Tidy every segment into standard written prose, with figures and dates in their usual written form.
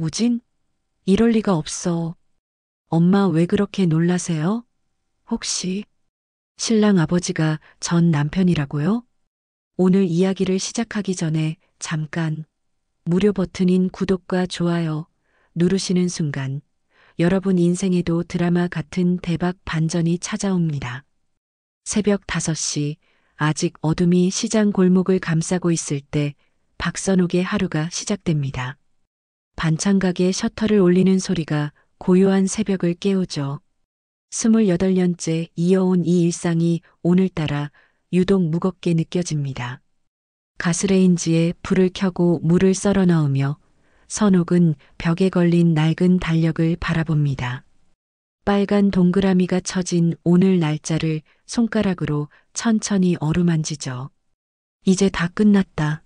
우진? 이럴 리가 없어. 엄마 왜 그렇게 놀라세요? 혹시 신랑 아버지가 전 남편이라고요? 오늘 이야기를 시작하기 전에 잠깐 무료 버튼인 구독과 좋아요 누르시는 순간 여러분 인생에도 드라마 같은 대박 반전이 찾아옵니다. 새벽 5시 아직 어둠이 시장 골목을 감싸고 있을 때 박선옥의 하루가 시작됩니다. 반찬 가게 셔터를 올리는 소리가 고요한 새벽을 깨우죠. 28년째 이어온 이 일상이 오늘따라 유독 무겁게 느껴집니다. 가스레인지에 불을 켜고 물을 썰어 넣으며 선옥은 벽에 걸린 낡은 달력을 바라봅니다. 빨간 동그라미가 쳐진 오늘 날짜를 손가락으로 천천히 어루만지죠. 이제 다 끝났다.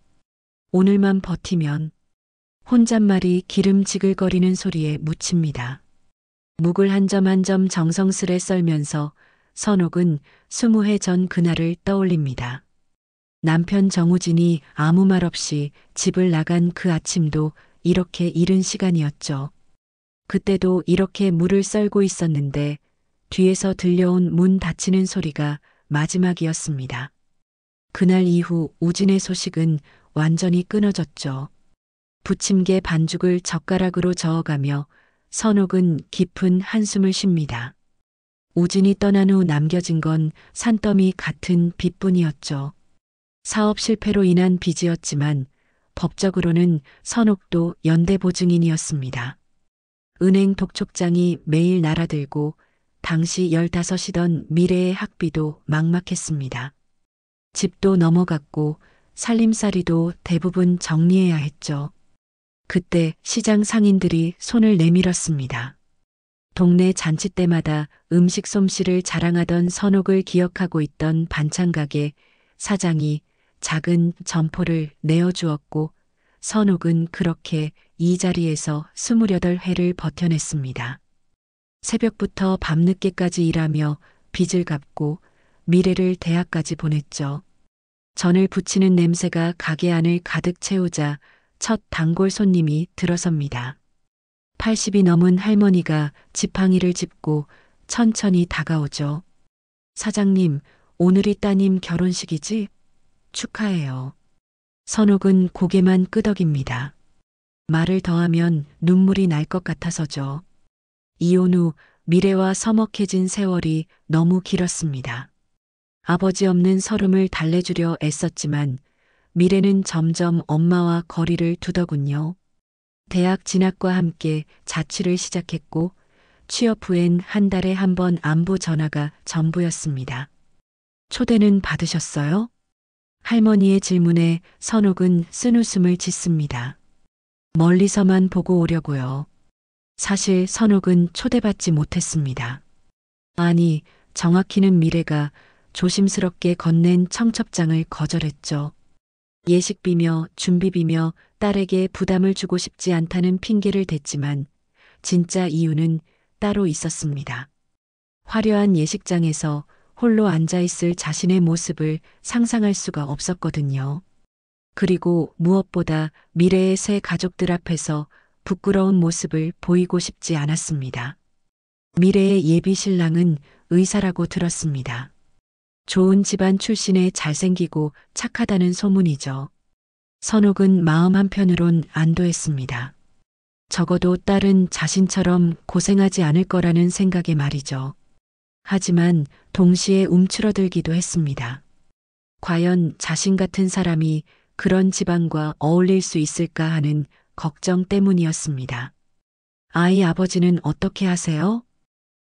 오늘만 버티면 혼잣말이 기름 지글거리는 소리에 묻힙니다. 묵을 한 점 한 점 정성스레 썰면서 선옥은 20해 전 그날을 떠올립니다. 남편 정우진이 아무 말 없이 집을 나간 그 아침도 이렇게 이른 시간이었죠. 그때도 이렇게 물을 썰고 있었는데 뒤에서 들려온 문 닫히는 소리가 마지막이었습니다. 그날 이후 우진의 소식은 완전히 끊어졌죠. 부침개 반죽을 젓가락으로 저어가며 선옥은 깊은 한숨을 쉽니다. 우진이 떠난 후 남겨진 건 산더미 같은 빚뿐이었죠. 사업 실패로 인한 빚이었지만 법적으로는 선옥도 연대보증인이었습니다. 은행 독촉장이 매일 날아들고 당시 15이던 미래의 학비도 막막했습니다. 집도 넘어갔고 살림살이도 대부분 정리해야 했죠. 그때 시장 상인들이 손을 내밀었습니다. 동네 잔치 때마다 음식 솜씨를 자랑하던 선옥을 기억하고 있던 반찬가게 사장이 작은 점포를 내어주었고 선옥은 그렇게 이 자리에서 28회를 버텨냈습니다. 새벽부터 밤늦게까지 일하며 빚을 갚고 미래를 대학까지 보냈죠. 전을 부치는 냄새가 가게 안을 가득 채우자 첫 단골 손님이 들어섭니다. 80이 넘은 할머니가 지팡이를 짚고 천천히 다가오죠. 사장님, 오늘이 따님 결혼식이지? 축하해요. 선옥은 고개만 끄덕입니다. 말을 더하면 눈물이 날 것 같아서죠. 이혼 후 미래와 서먹해진 세월이 너무 길었습니다. 아버지 없는 서름을 달래주려 애썼지만 미래는 점점 엄마와 거리를 두더군요. 대학 진학과 함께 자취를 시작했고 취업 후엔 한 달에 한 번 안부 전화가 전부였습니다. 초대는 받으셨어요? 할머니의 질문에 선옥은 쓴웃음을 짓습니다. 멀리서만 보고 오려고요. 사실 선옥은 초대받지 못했습니다. 아니, 정확히는 미래가 조심스럽게 건넨 청첩장을 거절했죠. 예식비며 준비비며 딸에게 부담을 주고 싶지 않다는 핑계를 댔지만 진짜 이유는 따로 있었습니다. 화려한 예식장에서 홀로 앉아있을 자신의 모습을 상상할 수가 없었거든요. 그리고 무엇보다 미래의 새 가족들 앞에서 부끄러운 모습을 보이고 싶지 않았습니다. 미래의 예비 신랑은 의사라고 들었습니다. 좋은 집안 출신의 잘생기고 착하다는 소문이죠. 선옥은 마음 한편으론 안도했습니다. 적어도 딸은 자신처럼 고생하지 않을 거라는 생각에 말이죠. 하지만 동시에 움츠러들기도 했습니다. 과연 자신 같은 사람이 그런 집안과 어울릴 수 있을까 하는 걱정 때문이었습니다. 아이 아버지는 어떻게 하세요?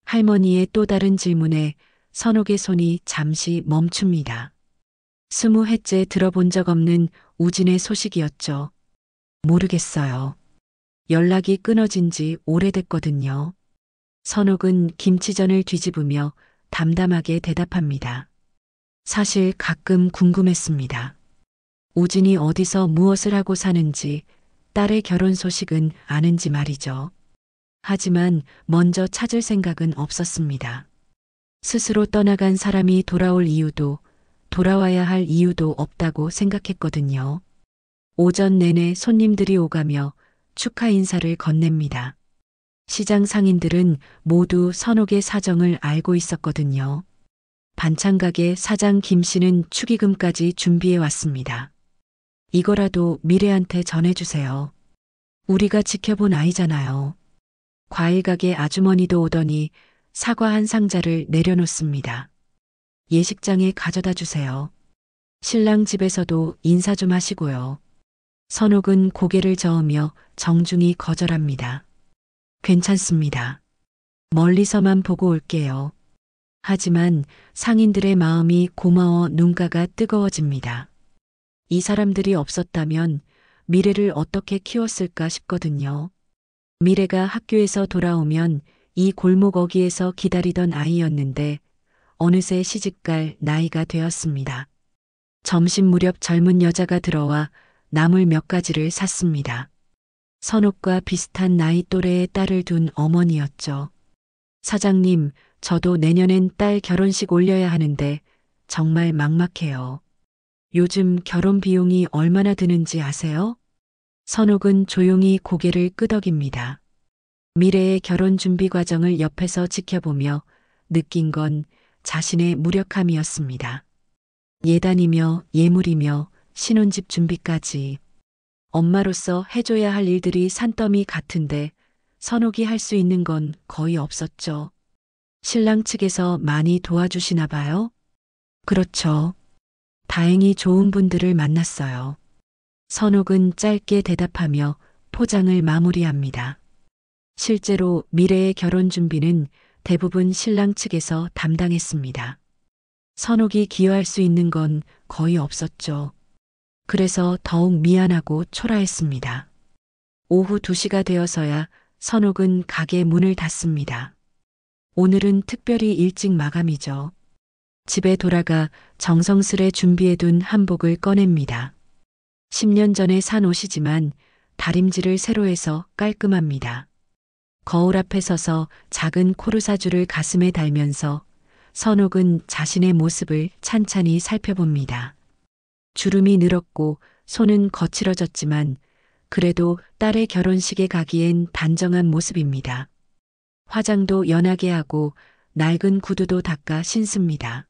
할머니의 또 다른 질문에 선옥의 손이 잠시 멈춥니다. 20회째 들어본 적 없는 우진의 소식이었죠. 모르겠어요. 연락이 끊어진 지 오래됐거든요. 선옥은 김치전을 뒤집으며 담담하게 대답합니다. 사실 가끔 궁금했습니다. 우진이 어디서 무엇을 하고 사는지, 딸의 결혼 소식은 아는지 말이죠. 하지만 먼저 찾을 생각은 없었습니다. 스스로 떠나간 사람이 돌아올 이유도 돌아와야 할 이유도 없다고 생각했거든요. 오전 내내 손님들이 오가며 축하 인사를 건넵니다. 시장 상인들은 모두 선옥의 사정을 알고 있었거든요. 반찬가게 사장 김 씨는 축의금까지 준비해 왔습니다. 이거라도 미래한테 전해주세요. 우리가 지켜본 아이잖아요. 과일가게 아주머니도 오더니 사과 한 상자를 내려놓습니다. 예식장에 가져다 주세요. 신랑 집에서도 인사 좀 하시고요. 선옥은 고개를 저으며 정중히 거절합니다. 괜찮습니다. 멀리서만 보고 올게요. 하지만 상인들의 마음이 고마워 눈가가 뜨거워집니다. 이 사람들이 없었다면 미래를 어떻게 키웠을까 싶거든요. 미래가 학교에서 돌아오면 이 골목 어귀에서 기다리던 아이였는데 어느새 시집갈 나이가 되었습니다. 점심 무렵 젊은 여자가 들어와 나물 몇 가지를 샀습니다. 선옥과 비슷한 나이 또래의 딸을 둔 어머니였죠. 사장님, 저도 내년엔 딸 결혼식 올려야 하는데 정말 막막해요. 요즘 결혼 비용이 얼마나 드는지 아세요? 선옥은 조용히 고개를 끄덕입니다. 미래의 결혼 준비 과정을 옆에서 지켜보며 느낀 건 자신의 무력함이었습니다. 예단이며 예물이며 신혼집 준비까지 엄마로서 해줘야 할 일들이 산더미 같은데 선옥이 할 수 있는 건 거의 없었죠. 신랑 측에서 많이 도와주시나 봐요? 그렇죠. 다행히 좋은 분들을 만났어요. 선옥은 짧게 대답하며 포장을 마무리합니다. 실제로 미래의 결혼 준비는 대부분 신랑 측에서 담당했습니다. 선옥이 기여할 수 있는 건 거의 없었죠. 그래서 더욱 미안하고 초라했습니다. 오후 2시가 되어서야 선옥은 가게 문을 닫습니다. 오늘은 특별히 일찍 마감이죠. 집에 돌아가 정성스레 준비해둔 한복을 꺼냅니다. 10년 전에 산 옷이지만 다림질을 새로 해서 깔끔합니다. 거울 앞에 서서 작은 코르사주를 가슴에 달면서 선옥은 자신의 모습을 찬찬히 살펴봅니다. 주름이 늘었고 손은 거칠어졌지만 그래도 딸의 결혼식에 가기엔 단정한 모습입니다. 화장도 연하게 하고 낡은 구두도 닦아 신습니다.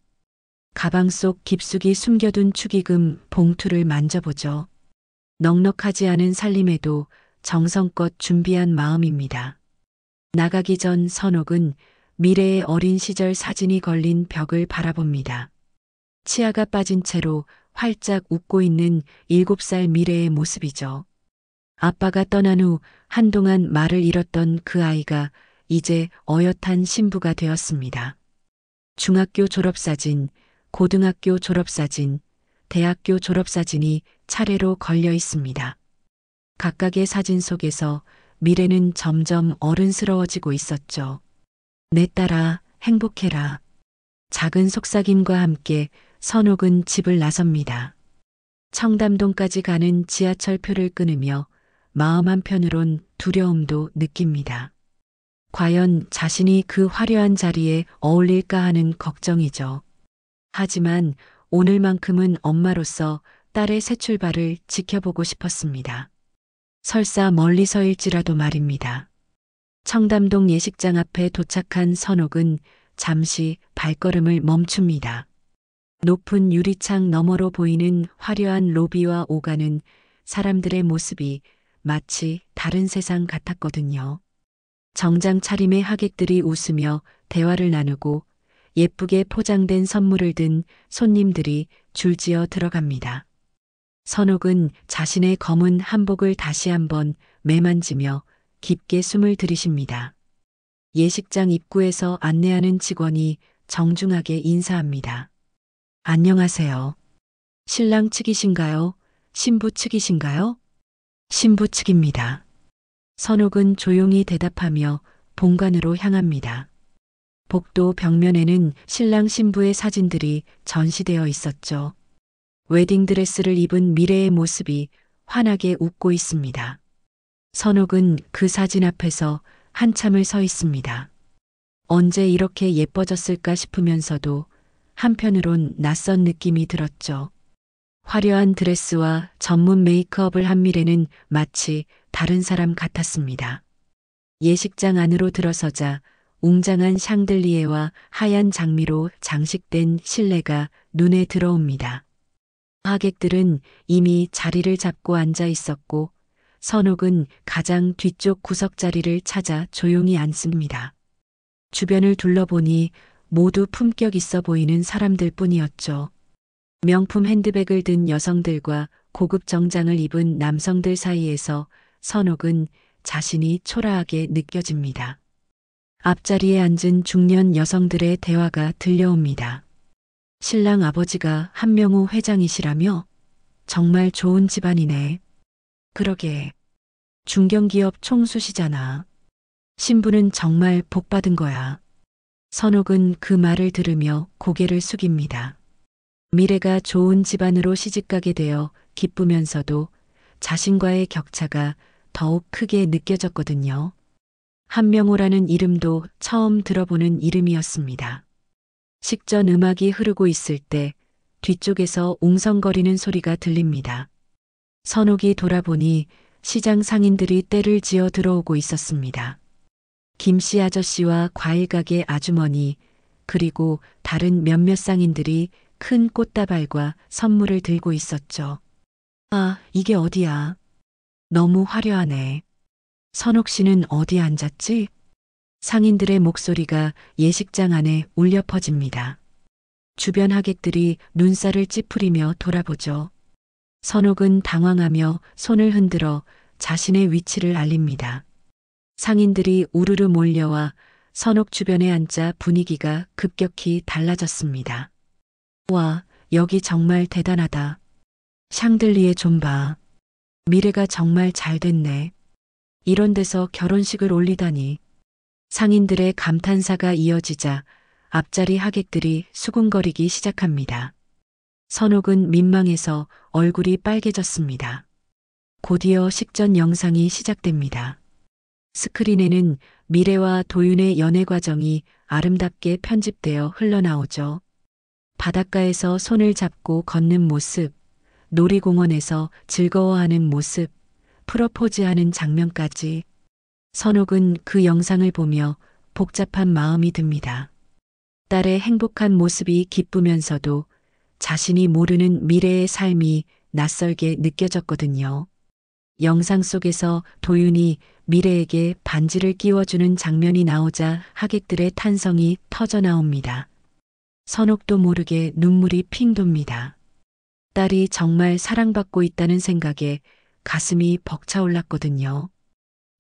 가방 속 깊숙이 숨겨둔 축의금 봉투를 만져보죠. 넉넉하지 않은 살림에도 정성껏 준비한 마음입니다. 나가기 전 선옥은 미래의 어린 시절 사진이 걸린 벽을 바라봅니다. 치아가 빠진 채로 활짝 웃고 있는 7살 미래의 모습이죠. 아빠가 떠난 후 한동안 말을 잃었던 그 아이가 이제 어엿한 신부가 되었습니다. 중학교 졸업사진, 고등학교 졸업사진, 대학교 졸업사진이 차례로 걸려 있습니다. 각각의 사진 속에서 미래는 점점 어른스러워지고 있었죠. 내 딸아, 행복해라. 작은 속삭임과 함께 선옥은 집을 나섭니다. 청담동까지 가는 지하철표를 끊으며 마음 한편으론 두려움도 느낍니다. 과연 자신이 그 화려한 자리에 어울릴까 하는 걱정이죠. 하지만 오늘만큼은 엄마로서 딸의 새 출발을 지켜보고 싶었습니다. 설사 멀리서일지라도 말입니다. 청담동 예식장 앞에 도착한 선옥은 잠시 발걸음을 멈춥니다. 높은 유리창 너머로 보이는 화려한 로비와 오가는 사람들의 모습이 마치 다른 세상 같았거든요. 정장 차림의 하객들이 웃으며 대화를 나누고 예쁘게 포장된 선물을 든 손님들이 줄지어 들어갑니다. 선옥은 자신의 검은 한복을 다시 한번 매만지며 깊게 숨을 들이쉽니다. 예식장 입구에서 안내하는 직원이 정중하게 인사합니다. 안녕하세요. 신랑 측이신가요? 신부 측이신가요? 신부 측입니다. 선옥은 조용히 대답하며 본관으로 향합니다. 복도 벽면에는 신랑 신부의 사진들이 전시되어 있었죠. 웨딩드레스를 입은 미래의 모습이 환하게 웃고 있습니다. 선옥은 그 사진 앞에서 한참을 서 있습니다. 언제 이렇게 예뻐졌을까 싶으면서도 한편으론 낯선 느낌이 들었죠. 화려한 드레스와 전문 메이크업을 한 미래는 마치 다른 사람 같았습니다. 예식장 안으로 들어서자 웅장한 샹들리에와 하얀 장미로 장식된 실내가 눈에 들어옵니다. 하객들은 이미 자리를 잡고 앉아 있었고 선옥은 가장 뒤쪽 구석 자리를 찾아 조용히 앉습니다. 주변을 둘러보니 모두 품격 있어 보이는 사람들 뿐이었죠. 명품 핸드백을 든 여성들과 고급 정장을 입은 남성들 사이에서 선옥은 자신이 초라하게 느껴집니다. 앞자리에 앉은 중년 여성들의 대화가 들려옵니다. 신랑 아버지가 한명우 회장이시라며? 정말 좋은 집안이네. 그러게. 중견기업 총수시잖아. 신부는 정말 복받은 거야. 선옥은 그 말을 들으며 고개를 숙입니다. 미래가 좋은 집안으로 시집가게 되어 기쁘면서도 자신과의 격차가 더욱 크게 느껴졌거든요. 한명호라는 이름도 처음 들어보는 이름이었습니다. 식전 음악이 흐르고 있을 때 뒤쪽에서 웅성거리는 소리가 들립니다. 선옥이 돌아보니 시장 상인들이 떼를 지어 들어오고 있었습니다. 김씨 아저씨와 과일가게 아주머니 그리고 다른 몇몇 상인들이 큰 꽃다발과 선물을 들고 있었죠. 아, 이게 어디야? 너무 화려하네. 선옥 씨는 어디 앉았지? 상인들의 목소리가 예식장 안에 울려 퍼집니다. 주변 하객들이 눈살을 찌푸리며 돌아보죠. 선옥은 당황하며 손을 흔들어 자신의 위치를 알립니다. 상인들이 우르르 몰려와 선옥 주변에 앉자 분위기가 급격히 달라졌습니다. 와, 여기 정말 대단하다. 샹들리에 좀 봐. 미래가 정말 잘 됐네. 이런 데서 결혼식을 올리다니. 상인들의 감탄사가 이어지자 앞자리 하객들이 수군거리기 시작합니다. 선옥은 민망해서 얼굴이 빨개졌습니다. 곧이어 식전 영상이 시작됩니다. 스크린에는 미래와 도윤의 연애 과정이 아름답게 편집되어 흘러나오죠. 바닷가에서 손을 잡고 걷는 모습, 놀이공원에서 즐거워하는 모습, 프러포즈하는 장면까지. 선옥은 그 영상을 보며 복잡한 마음이 듭니다. 딸의 행복한 모습이 기쁘면서도 자신이 모르는 미래의 삶이 낯설게 느껴졌거든요. 영상 속에서 도윤이 미래에게 반지를 끼워주는 장면이 나오자 하객들의 탄성이 터져 나옵니다. 선옥도 모르게 눈물이 핑 돕니다. 딸이 정말 사랑받고 있다는 생각에 가슴이 벅차올랐거든요.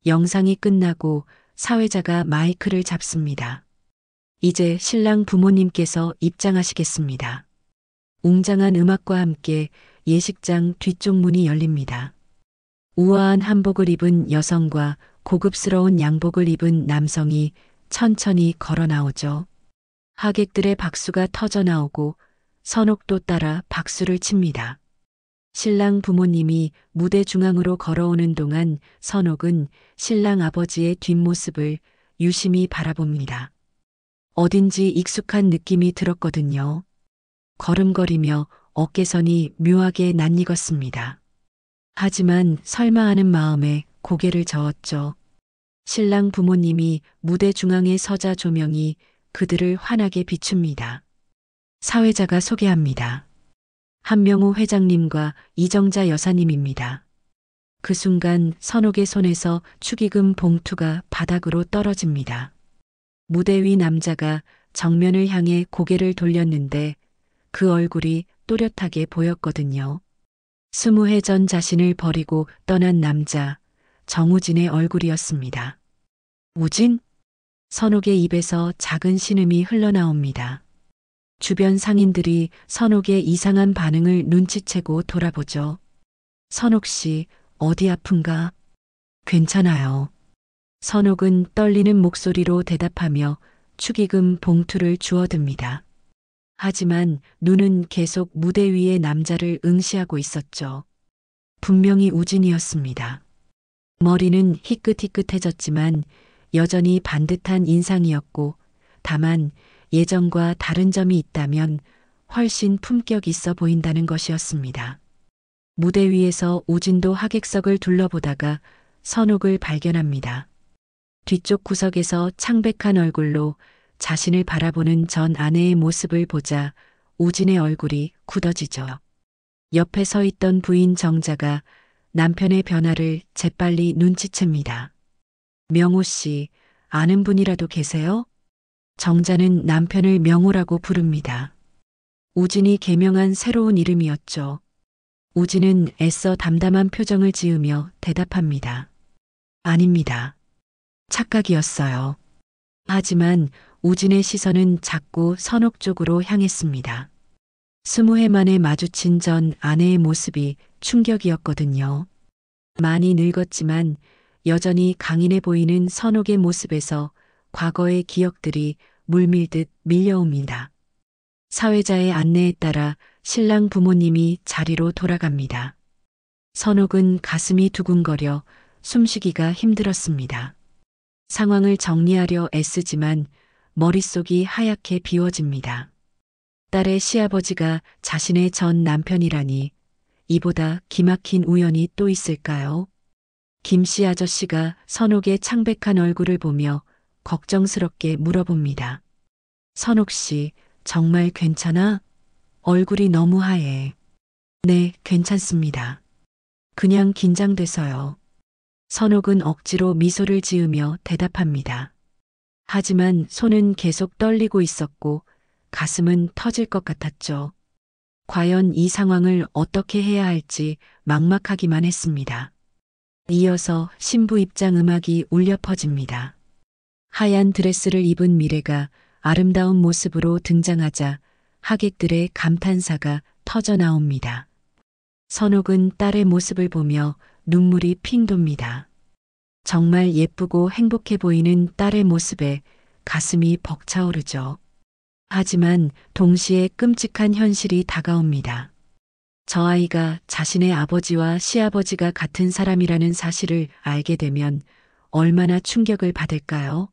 영상이 끝나고 사회자가 마이크를 잡습니다. 이제 신랑 부모님께서 입장하시겠습니다. 웅장한 음악과 함께 예식장 뒤쪽 문이 열립니다. 우아한 한복을 입은 여성과 고급스러운 양복을 입은 남성이 천천히 걸어 나오죠. 하객들의 박수가 터져 나오고 선옥도 따라 박수를 칩니다. 신랑 부모님이 무대 중앙으로 걸어오는 동안 선옥은 신랑 아버지의 뒷모습을 유심히 바라봅니다. 어딘지 익숙한 느낌이 들었거든요. 걸음걸이며 어깨선이 묘하게 낯익었습니다. 하지만 설마 하는 마음에 고개를 저었죠. 신랑 부모님이 무대 중앙에 서자 조명이 그들을 환하게 비춥니다. 사회자가 소개합니다. 한명우 회장님과 이정자 여사님입니다. 그 순간 선옥의 손에서 축의금 봉투가 바닥으로 떨어집니다. 무대 위 남자가 정면을 향해 고개를 돌렸는데 그 얼굴이 또렷하게 보였거든요. 20해 전 자신을 버리고 떠난 남자, 정우진의 얼굴이었습니다. 우진? 선옥의 입에서 작은 신음이 흘러나옵니다. 주변 상인들이 선옥의 이상한 반응을 눈치채고 돌아보죠. 선옥 씨, 어디 아픈가? 괜찮아요. 선옥은 떨리는 목소리로 대답하며 축의금 봉투를 주워듭니다. 하지만 눈은 계속 무대 위의 남자를 응시하고 있었죠. 분명히 우진이었습니다. 머리는 희끗희끗해졌지만 여전히 반듯한 인상이었고 다만 예전과 다른 점이 있다면 훨씬 품격 있어 보인다는 것이었습니다. 무대 위에서 우진도 하객석을 둘러보다가 선옥을 발견합니다. 뒤쪽 구석에서 창백한 얼굴로 자신을 바라보는 전 아내의 모습을 보자 우진의 얼굴이 굳어지죠. 옆에 서 있던 부인 정자가 남편의 변화를 재빨리 눈치챕니다. 명호 씨, 아는 분이라도 계세요? 정자는 남편을 명호라고 부릅니다. 우진이 개명한 새로운 이름이었죠. 우진은 애써 담담한 표정을 지으며 대답합니다. 아닙니다. 착각이었어요. 하지만 우진의 시선은 자꾸 선옥 쪽으로 향했습니다. 20해 만에 마주친 전 아내의 모습이 충격이었거든요. 많이 늙었지만 여전히 강인해 보이는 선옥의 모습에서 과거의 기억들이 물밀듯 밀려옵니다. 사회자의 안내에 따라 신랑 부모님이 자리로 돌아갑니다. 선옥은 가슴이 두근거려 숨쉬기가 힘들었습니다. 상황을 정리하려 애쓰지만 머릿속이 하얗게 비워집니다. 딸의 시아버지가 자신의 전 남편이라니 이보다 기막힌 우연이 또 있을까요? 김씨 아저씨가 선옥의 창백한 얼굴을 보며 걱정스럽게 물어봅니다. 선옥 씨, 정말 괜찮아? 얼굴이 너무 하얘. 네, 괜찮습니다. 그냥 긴장돼서요. 선옥은 억지로 미소를 지으며 대답합니다. 하지만 손은 계속 떨리고 있었고 가슴은 터질 것 같았죠. 과연 이 상황을 어떻게 해야 할지 막막하기만 했습니다. 이어서 신부 입장 음악이 울려 퍼집니다. 하얀 드레스를 입은 미래가 아름다운 모습으로 등장하자 하객들의 감탄사가 터져 나옵니다. 선옥은 딸의 모습을 보며 눈물이 핑 돕니다. 정말 예쁘고 행복해 보이는 딸의 모습에 가슴이 벅차오르죠. 하지만 동시에 끔찍한 현실이 다가옵니다. 저 아이가 자신의 아버지와 시아버지가 같은 사람이라는 사실을 알게 되면 얼마나 충격을 받을까요?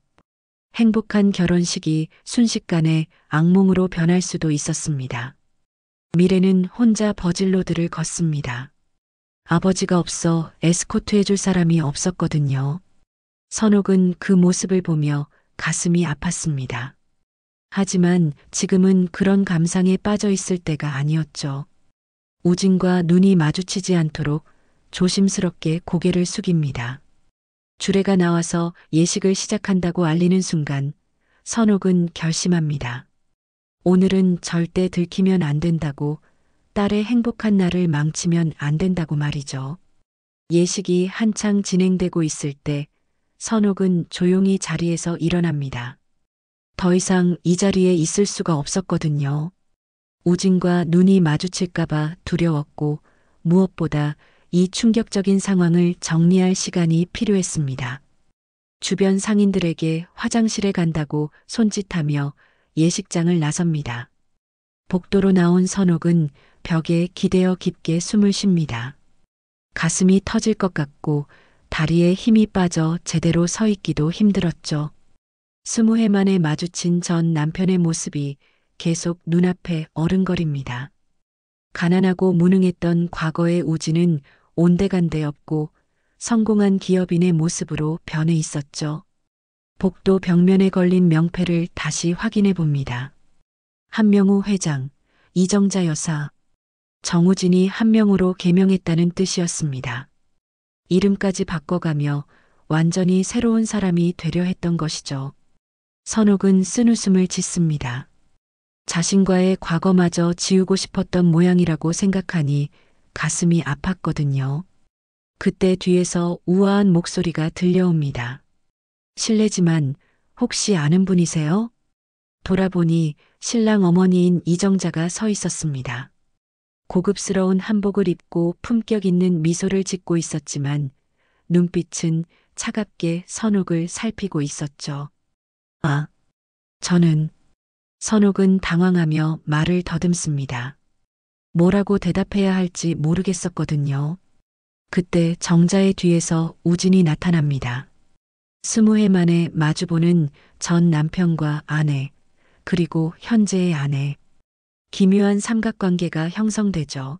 행복한 결혼식이 순식간에 악몽으로 변할 수도 있었습니다. 미래는 혼자 버질로드를 걷습니다. 아버지가 없어 에스코트 해줄 사람이 없었거든요. 선옥은 그 모습을 보며 가슴이 아팠습니다. 하지만 지금은 그런 감상에 빠져 있을 때가 아니었죠. 우진과 눈이 마주치지 않도록 조심스럽게 고개를 숙입니다. 주례가 나와서 예식을 시작한다고 알리는 순간 선옥은 결심합니다. 오늘은 절대 들키면 안 된다고, 딸의 행복한 날을 망치면 안 된다고 말이죠. 예식이 한창 진행되고 있을 때 선옥은 조용히 자리에서 일어납니다. 더 이상 이 자리에 있을 수가 없었거든요. 우진과 눈이 마주칠까봐 두려웠고 무엇보다 이 충격적인 상황을 정리할 시간이 필요했습니다. 주변 상인들에게 화장실에 간다고 손짓하며 예식장을 나섭니다. 복도로 나온 선옥은 벽에 기대어 깊게 숨을 쉽니다. 가슴이 터질 것 같고 다리에 힘이 빠져 제대로 서 있기도 힘들었죠. 20해 만에 마주친 전 남편의 모습이 계속 눈앞에 어른거립니다. 가난하고 무능했던 과거의 우진은 온데간데 없고 성공한 기업인의 모습으로 변해 있었죠. 복도 벽면에 걸린 명패를 다시 확인해 봅니다. 한명우 회장, 이정자 여사, 정우진이 한 명으로 개명했다는 뜻이었습니다. 이름까지 바꿔가며 완전히 새로운 사람이 되려 했던 것이죠. 선옥은 쓴웃음을 짓습니다. 자신과의 과거마저 지우고 싶었던 모양이라고 생각하니 가슴이 아팠거든요. 그때 뒤에서 우아한 목소리가 들려옵니다. 실례지만 혹시 아는 분이세요? 돌아보니 신랑 어머니인 이정자가 서 있었습니다. 고급스러운 한복을 입고 품격 있는 미소를 짓고 있었지만 눈빛은 차갑게 선옥을 살피고 있었죠. 아, 저는... 선옥은 당황하며 말을 더듬습니다. 뭐라고 대답해야 할지 모르겠었거든요. 그때 정자의 뒤에서 우진이 나타납니다. 20해 만에 마주보는 전 남편과 아내, 그리고 현재의 아내. 기묘한 삼각관계가 형성되죠.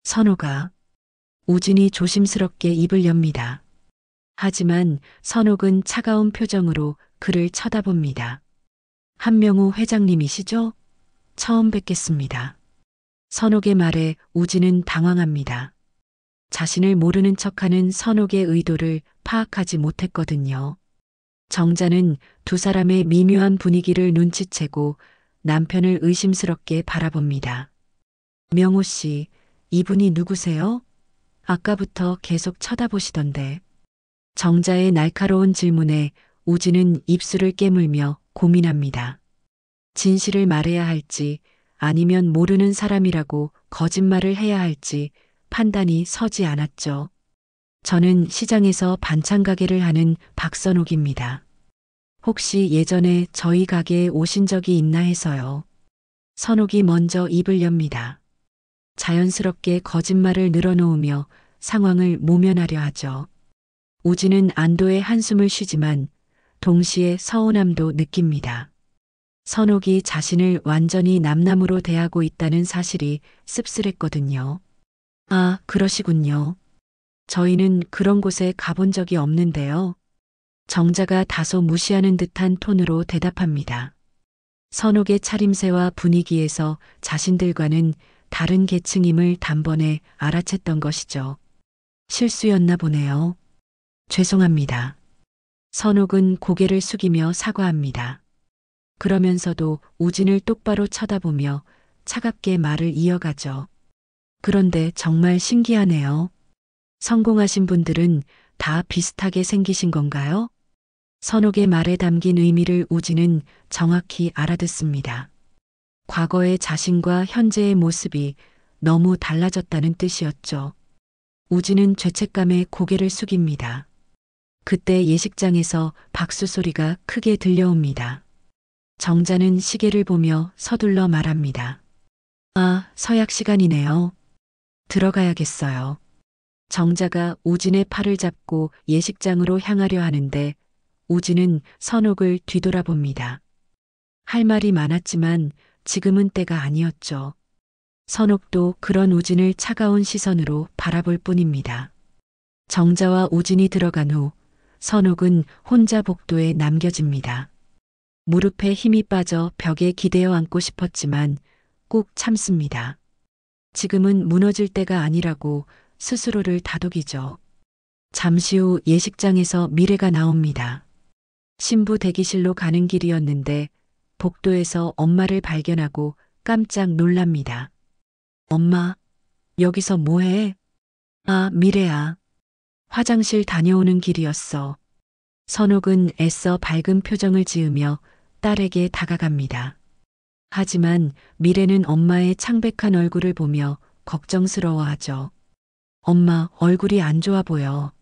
선옥아. 우진이 조심스럽게 입을 엽니다. 하지만 선옥은 차가운 표정으로 그를 쳐다봅니다. 한명우 회장님이시죠? 처음 뵙겠습니다. 선옥의 말에 우진은 당황합니다. 자신을 모르는 척하는 선옥의 의도를 파악하지 못했거든요. 정자는 두 사람의 미묘한 분위기를 눈치채고 남편을 의심스럽게 바라봅니다. 명호 씨, 이분이 누구세요? 아까부터 계속 쳐다보시던데. 정자의 날카로운 질문에 우진은 입술을 깨물며 고민합니다. 진실을 말해야 할지 아니면 모르는 사람이라고 거짓말을 해야 할지 판단이 서지 않았죠. 저는 시장에서 반찬 가게를 하는 박선옥입니다. 혹시 예전에 저희 가게에 오신 적이 있나 해서요. 선옥이 먼저 입을 엽니다. 자연스럽게 거짓말을 늘어놓으며 상황을 모면하려 하죠. 우진은 안도의 한숨을 쉬지만 동시에 서운함도 느낍니다. 선옥이 자신을 완전히 남남으로 대하고 있다는 사실이 씁쓸했거든요. 아, 그러시군요. 저희는 그런 곳에 가본 적이 없는데요. 정자가 다소 무시하는 듯한 톤으로 대답합니다. 선옥의 차림새와 분위기에서 자신들과는 다른 계층임을 단번에 알아챘던 것이죠. 실수였나 보네요. 죄송합니다. 선옥은 고개를 숙이며 사과합니다. 그러면서도 우진을 똑바로 쳐다보며 차갑게 말을 이어가죠. 그런데 정말 신기하네요. 성공하신 분들은 다 비슷하게 생기신 건가요? 선옥의 말에 담긴 의미를 우진은 정확히 알아듣습니다. 과거의 자신과 현재의 모습이 너무 달라졌다는 뜻이었죠. 우진은 죄책감에 고개를 숙입니다. 그때 예식장에서 박수 소리가 크게 들려옵니다. 정자는 시계를 보며 서둘러 말합니다. 아, 서약 시간이네요. 들어가야겠어요. 정자가 우진의 팔을 잡고 예식장으로 향하려 하는데 우진은 선옥을 뒤돌아봅니다. 할 말이 많았지만 지금은 때가 아니었죠. 선옥도 그런 우진을 차가운 시선으로 바라볼 뿐입니다. 정자와 우진이 들어간 후 선옥은 혼자 복도에 남겨집니다. 무릎에 힘이 빠져 벽에 기대어 앉고 싶었지만 꼭 참습니다. 지금은 무너질 때가 아니라고 스스로를 다독이죠. 잠시 후 예식장에서 미래가 나옵니다. 신부 대기실로 가는 길이었는데 복도에서 엄마를 발견하고 깜짝 놀랍니다. 엄마, 여기서 뭐해? 아, 미래야. 화장실 다녀오는 길이었어. 선옥은 애써 밝은 표정을 지으며 딸에게 다가갑니다. 하지만 미래는 엄마의 창백한 얼굴을 보며 걱정스러워하죠. 엄마, 얼굴이 안 좋아 보여.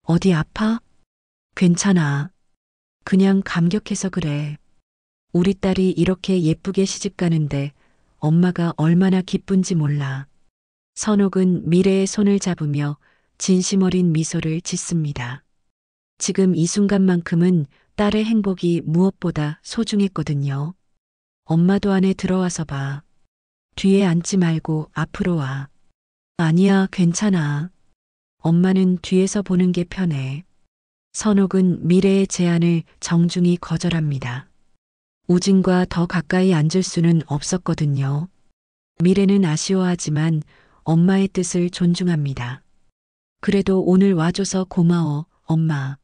어디 아파? 괜찮아. 그냥 감격해서 그래. 우리 딸이 이렇게 예쁘게 시집가는데 엄마가 얼마나 기쁜지 몰라. 선옥은 미래의 손을 잡으며 진심 어린 미소를 짓습니다. 지금 이 순간만큼은 딸의 행복이 무엇보다 소중했거든요. 엄마도 안에 들어와서 봐. 뒤에 앉지 말고 앞으로 와. 아니야, 괜찮아. 엄마는 뒤에서 보는 게 편해. 선옥은 미래의 제안을 정중히 거절합니다. 우진과 더 가까이 앉을 수는 없었거든요. 미래는 아쉬워하지만 엄마의 뜻을 존중합니다. 그래도 오늘 와줘서 고마워, 엄마.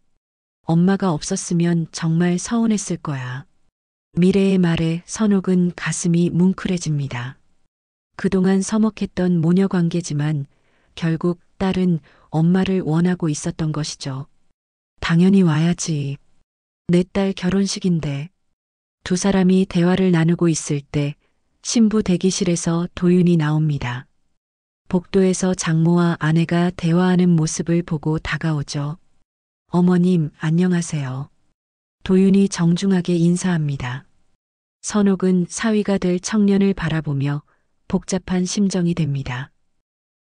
엄마가 없었으면 정말 서운했을 거야. 미래의 말에 선옥은 가슴이 뭉클해집니다. 그동안 서먹했던 모녀 관계지만 결국 딸은 엄마를 원하고 있었던 것이죠. 당연히 와야지. 내 딸 결혼식인데. 두 사람이 대화를 나누고 있을 때 신부 대기실에서 도윤이 나옵니다. 복도에서 장모와 아내가 대화하는 모습을 보고 다가오죠. 어머님, 안녕하세요. 도윤이 정중하게 인사합니다. 선옥은 사위가 될 청년을 바라보며 복잡한 심정이 됩니다.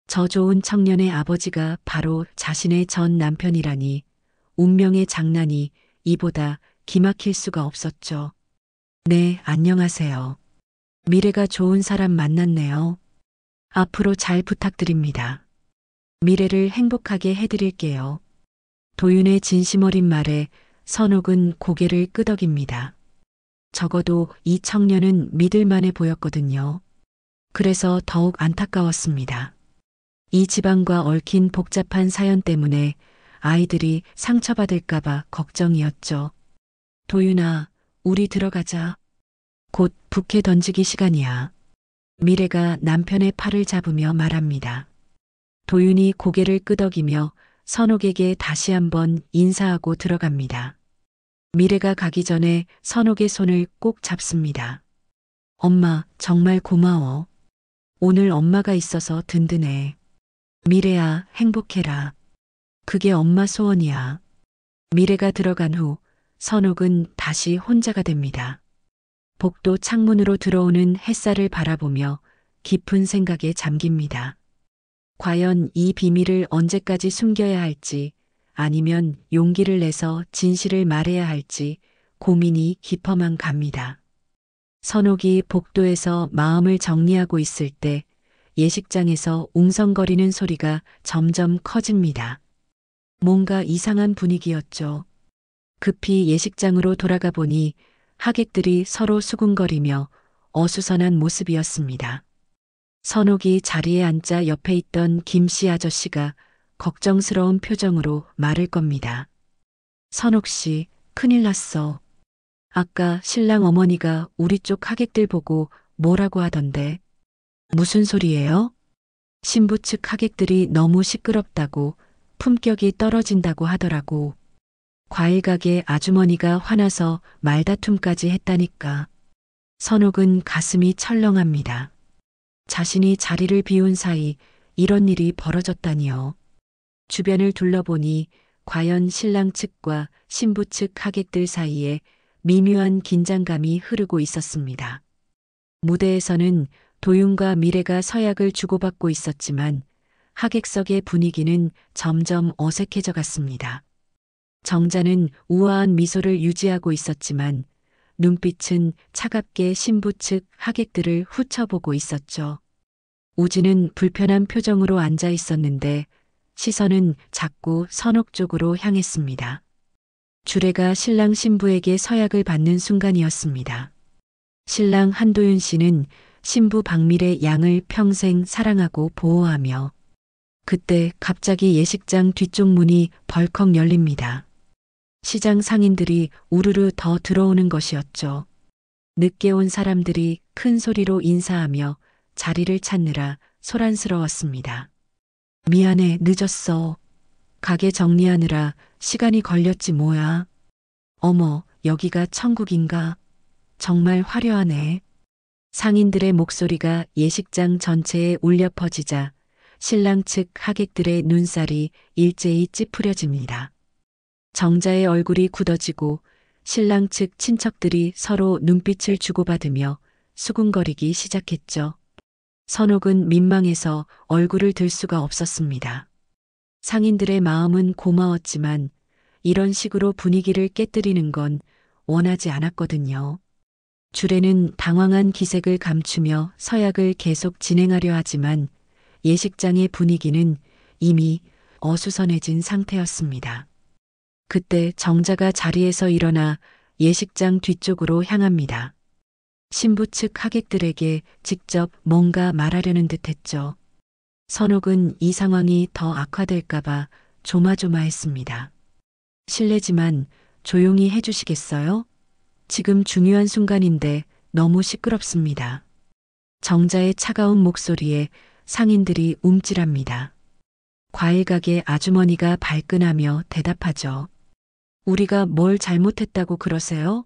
저 좋은 청년의 아버지가 바로 자신의 전 남편이라니 운명의 장난이 이보다 기막힐 수가 없었죠. 네, 안녕하세요. 미래가 좋은 사람 만났네요. 앞으로 잘 부탁드립니다. 미래를 행복하게 해드릴게요. 도윤의 진심 어린 말에 선옥은 고개를 끄덕입니다. 적어도 이 청년은 믿을만해 보였거든요. 그래서 더욱 안타까웠습니다. 이 집안과 얽힌 복잡한 사연 때문에 아이들이 상처받을까봐 걱정이었죠. 도윤아, 우리 들어가자. 곧 부케 던지기 시간이야. 미래가 남편의 팔을 잡으며 말합니다. 도윤이 고개를 끄덕이며 선옥에게 다시 한번 인사하고 들어갑니다. 미래가 가기 전에 선옥의 손을 꼭 잡습니다. 엄마, 정말 고마워. 오늘 엄마가 있어서 든든해. 미래야, 행복해라. 그게 엄마 소원이야. 미래가 들어간 후 선옥은 다시 혼자가 됩니다. 복도 창문으로 들어오는 햇살을 바라보며 깊은 생각에 잠깁니다. 과연 이 비밀을 언제까지 숨겨야 할지 아니면 용기를 내서 진실을 말해야 할지 고민이 깊어만 갑니다. 선옥이 복도에서 마음을 정리하고 있을 때 예식장에서 웅성거리는 소리가 점점 커집니다. 뭔가 이상한 분위기였죠. 급히 예식장으로 돌아가 보니 하객들이 서로 수군거리며 어수선한 모습이었습니다. 선옥이 자리에 앉자 옆에 있던 김씨 아저씨가 걱정스러운 표정으로 말을 겁니다. 선옥 씨, 큰일 났어. 아까 신랑 어머니가 우리 쪽 하객들 보고 뭐라고 하던데. 무슨 소리예요? 신부 측 하객들이 너무 시끄럽다고 품격이 떨어진다고 하더라고. 과일 가게 아주머니가 화나서 말다툼까지 했다니까. 선옥은 가슴이 철렁합니다. 자신이 자리를 비운 사이 이런 일이 벌어졌다니요. 주변을 둘러보니 과연 신랑 측과 신부 측 하객들 사이에 미묘한 긴장감이 흐르고 있었습니다. 무대에서는 도윤과 미래가 서약을 주고받고 있었지만 하객석의 분위기는 점점 어색해져 갔습니다. 정자는 우아한 미소를 유지하고 있었지만 눈빛은 차갑게 신부 측 하객들을 훑어보고 있었죠. 우진은 불편한 표정으로 앉아 있었는데 시선은 자꾸 선옥 쪽으로 향했습니다. 주례가 신랑 신부에게 서약을 받는 순간이었습니다. 신랑 한도윤 씨는 신부 박미래 양을 평생 사랑하고 보호하며 그때 갑자기 예식장 뒤쪽 문이 벌컥 열립니다. 시장 상인들이 우르르 더 들어오는 것이었죠. 늦게 온 사람들이 큰 소리로 인사하며 자리를 찾느라 소란스러웠습니다. 미안해, 늦었어. 가게 정리하느라 시간이 걸렸지 뭐야. 어머, 여기가 천국인가? 정말 화려하네. 상인들의 목소리가 예식장 전체에 울려 퍼지자 신랑 측 하객들의 눈살이 일제히 찌푸려집니다. 정자의 얼굴이 굳어지고 신랑 측 친척들이 서로 눈빛을 주고받으며 수군거리기 시작했죠. 선옥은 민망해서 얼굴을 들 수가 없었습니다. 상인들의 마음은 고마웠지만 이런 식으로 분위기를 깨뜨리는 건 원하지 않았거든요. 주례는 당황한 기색을 감추며 서약을 계속 진행하려 하지만 예식장의 분위기는 이미 어수선해진 상태였습니다. 그때 정자가 자리에서 일어나 예식장 뒤쪽으로 향합니다. 신부 측 하객들에게 직접 뭔가 말하려는 듯 했죠. 선옥은 이 상황이 더 악화될까봐 조마조마했습니다. 실례지만 조용히 해주시겠어요? 지금 중요한 순간인데 너무 시끄럽습니다. 정자의 차가운 목소리에 상인들이 움찔합니다. 과일 가게 아주머니가 발끈하며 대답하죠. 우리가 뭘 잘못했다고 그러세요?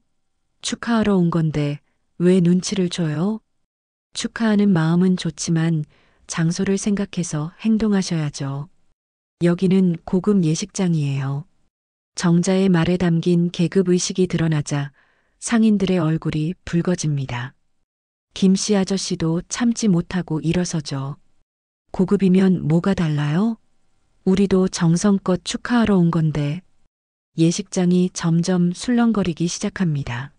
축하하러 온 건데 왜 눈치를 줘요? 축하하는 마음은 좋지만 장소를 생각해서 행동하셔야죠. 여기는 고급 예식장이에요. 정자의 말에 담긴 계급의식이 드러나자 상인들의 얼굴이 붉어집니다. 김씨 아저씨도 참지 못하고 일어서죠. 고급이면 뭐가 달라요? 우리도 정성껏 축하하러 온 건데. 예식장이 점점 술렁거리기 시작합니다.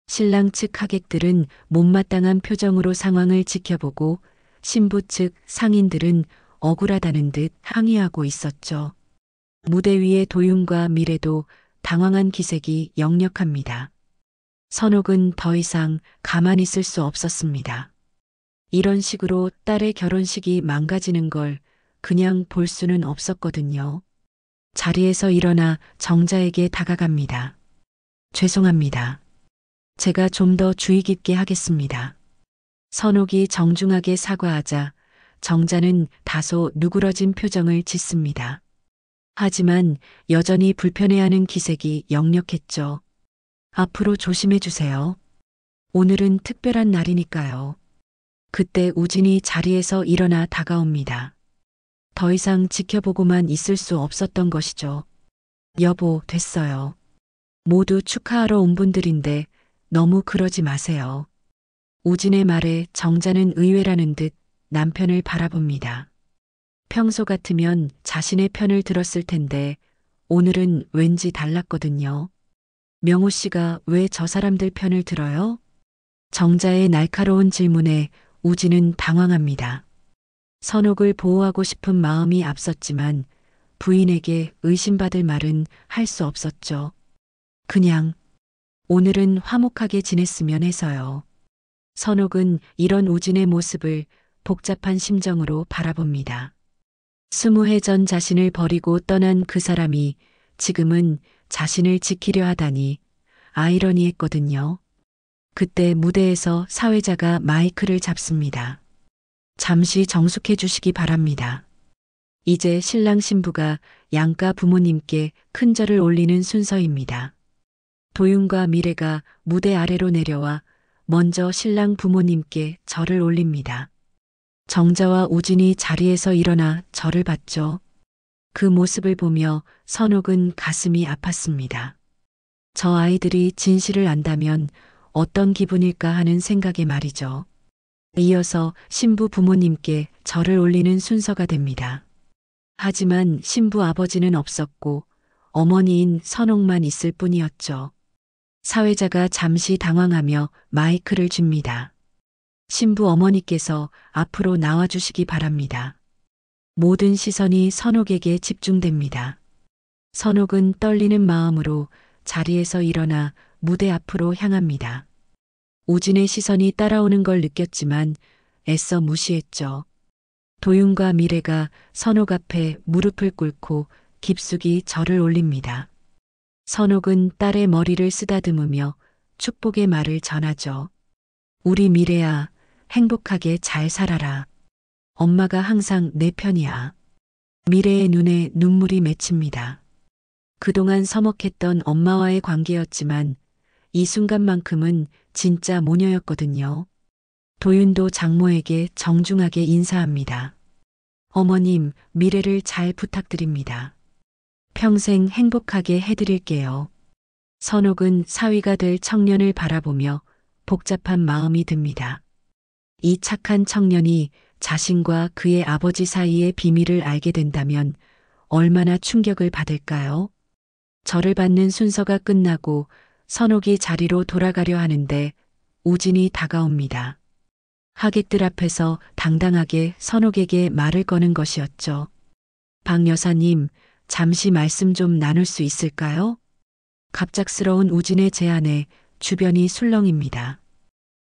신랑 측 하객들은 못마땅한 표정으로 상황을 지켜보고 신부 측 상인들은 억울하다는 듯 항의하고 있었죠. 무대 위의 도윤과 미래도 당황한 기색이 역력합니다. 선옥은 더 이상 가만히 있을 수 없었습니다. 이런 식으로 딸의 결혼식이 망가지는 걸 그냥 볼 수는 없었거든요. 자리에서 일어나 정자에게 다가갑니다. 죄송합니다. 제가 좀 더 주의 깊게 하겠습니다. 선옥이 정중하게 사과하자 정자는 다소 누그러진 표정을 짓습니다. 하지만 여전히 불편해하는 기색이 역력했죠. 앞으로 조심해 주세요. 오늘은 특별한 날이니까요. 그때 우진이 자리에서 일어나 다가옵니다. 더 이상 지켜보고만 있을 수 없었던 것이죠. 여보, 됐어요. 모두 축하하러 온 분들인데 너무 그러지 마세요. 우진의 말에 정자는 의외라는 듯 남편을 바라봅니다. 평소 같으면 자신의 편을 들었을 텐데 오늘은 왠지 달랐거든요. 명호 씨가 왜 저 사람들 편을 들어요? 정자의 날카로운 질문에 우진은 당황합니다. 선옥을 보호하고 싶은 마음이 앞섰지만 부인에게 의심받을 말은 할 수 없었죠. 그냥 오늘은 화목하게 지냈으면 해서요. 선옥은 이런 우진의 모습을 복잡한 심정으로 바라봅니다. 20해 전 자신을 버리고 떠난 그 사람이 지금은 자신을 지키려 하다니 아이러니했거든요. 그때 무대에서 사회자가 마이크를 잡습니다. 잠시 정숙해 주시기 바랍니다. 이제 신랑 신부가 양가 부모님께 큰 절을 올리는 순서입니다. 도윤과 미래가 무대 아래로 내려와 먼저 신랑 부모님께 절을 올립니다. 정자와 우진이 자리에서 일어나 절을 받죠. 그 모습을 보며 선옥은 가슴이 아팠습니다. 저 아이들이 진실을 안다면 어떤 기분일까 하는 생각에 말이죠. 이어서 신부 부모님께 절을 올리는 순서가 됩니다. 하지만 신부 아버지는 없었고 어머니인 선옥만 있을 뿐이었죠. 사회자가 잠시 당황하며 마이크를 줍니다. 신부 어머니께서 앞으로 나와주시기 바랍니다. 모든 시선이 선옥에게 집중됩니다. 선옥은 떨리는 마음으로 자리에서 일어나 무대 앞으로 향합니다. 우진의 시선이 따라오는 걸 느꼈지만 애써 무시했죠. 도윤과 미래가 선옥 앞에 무릎을 꿇고 깊숙이 절을 올립니다. 선옥은 딸의 머리를 쓰다듬으며 축복의 말을 전하죠. 우리 미래야, 행복하게 잘 살아라. 엄마가 항상 내 편이야. 미래의 눈에 눈물이 맺힙니다. 그동안 서먹했던 엄마와의 관계였지만 이 순간만큼은 진짜 모녀였거든요. 도윤도 장모에게 정중하게 인사합니다. 어머님, 미래를 잘 부탁드립니다. 평생 행복하게 해드릴게요. 선옥은 사위가 될 청년을 바라보며 복잡한 마음이 듭니다. 이 착한 청년이 자신과 그의 아버지 사이의 비밀을 알게 된다면 얼마나 충격을 받을까요? 절을 받는 순서가 끝나고 선옥이 자리로 돌아가려 하는데 우진이 다가옵니다. 하객들 앞에서 당당하게 선옥에게 말을 거는 것이었죠. 박 여사님, 잠시 말씀 좀 나눌 수 있을까요? 갑작스러운 우진의 제안에 주변이 술렁입니다.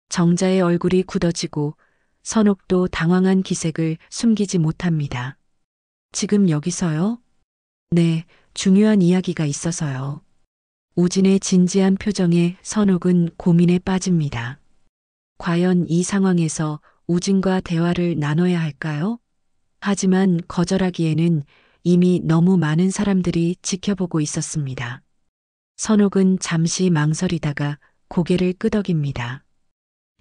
정자의 얼굴이 굳어지고 선옥도 당황한 기색을 숨기지 못합니다. 지금 여기서요? 네, 중요한 이야기가 있어서요. 우진의 진지한 표정에 선옥은 고민에 빠집니다. 과연 이 상황에서 우진과 대화를 나눠야 할까요? 하지만 거절하기에는 이미 너무 많은 사람들이 지켜보고 있었습니다. 선옥은 잠시 망설이다가 고개를 끄덕입니다.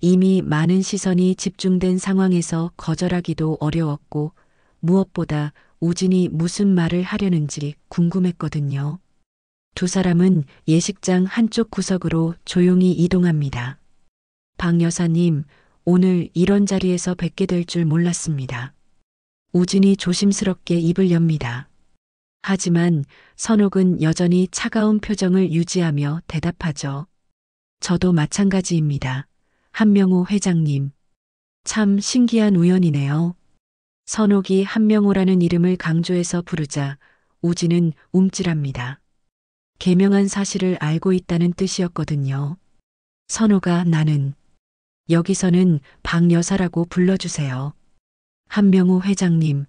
이미 많은 시선이 집중된 상황에서 거절하기도 어려웠고 무엇보다 우진이 무슨 말을 하려는지 궁금했거든요. 두 사람은 예식장 한쪽 구석으로 조용히 이동합니다. 박 여사님, 오늘 이런 자리에서 뵙게 될 줄 몰랐습니다. 우진이 조심스럽게 입을 엽니다. 하지만 선옥은 여전히 차가운 표정을 유지하며 대답하죠. 저도 마찬가지입니다. 한명호 회장님. 참 신기한 우연이네요. 선옥이 한명호라는 이름을 강조해서 부르자 우진은 움찔합니다. 개명한 사실을 알고 있다는 뜻이었거든요. 선호가 나는 여기서는 박 여사라고 불러주세요. 한명호 회장님.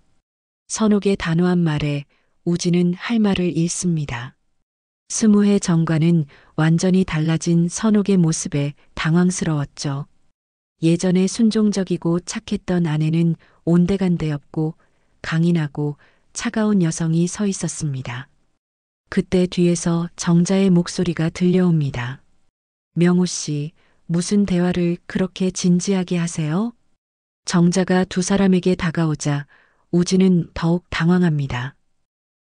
선옥의 단호한 말에 우진은 할 말을 잃습니다. 20회 전과는 완전히 달라진 선옥의 모습에 당황스러웠죠. 예전에 순종적이고 착했던 아내는 온데간데 없고 강인하고 차가운 여성이 서 있었습니다. 그때 뒤에서 정자의 목소리가 들려옵니다. 명호 씨, 무슨 대화를 그렇게 진지하게 하세요? 정자가 두 사람에게 다가오자 우진은 더욱 당황합니다.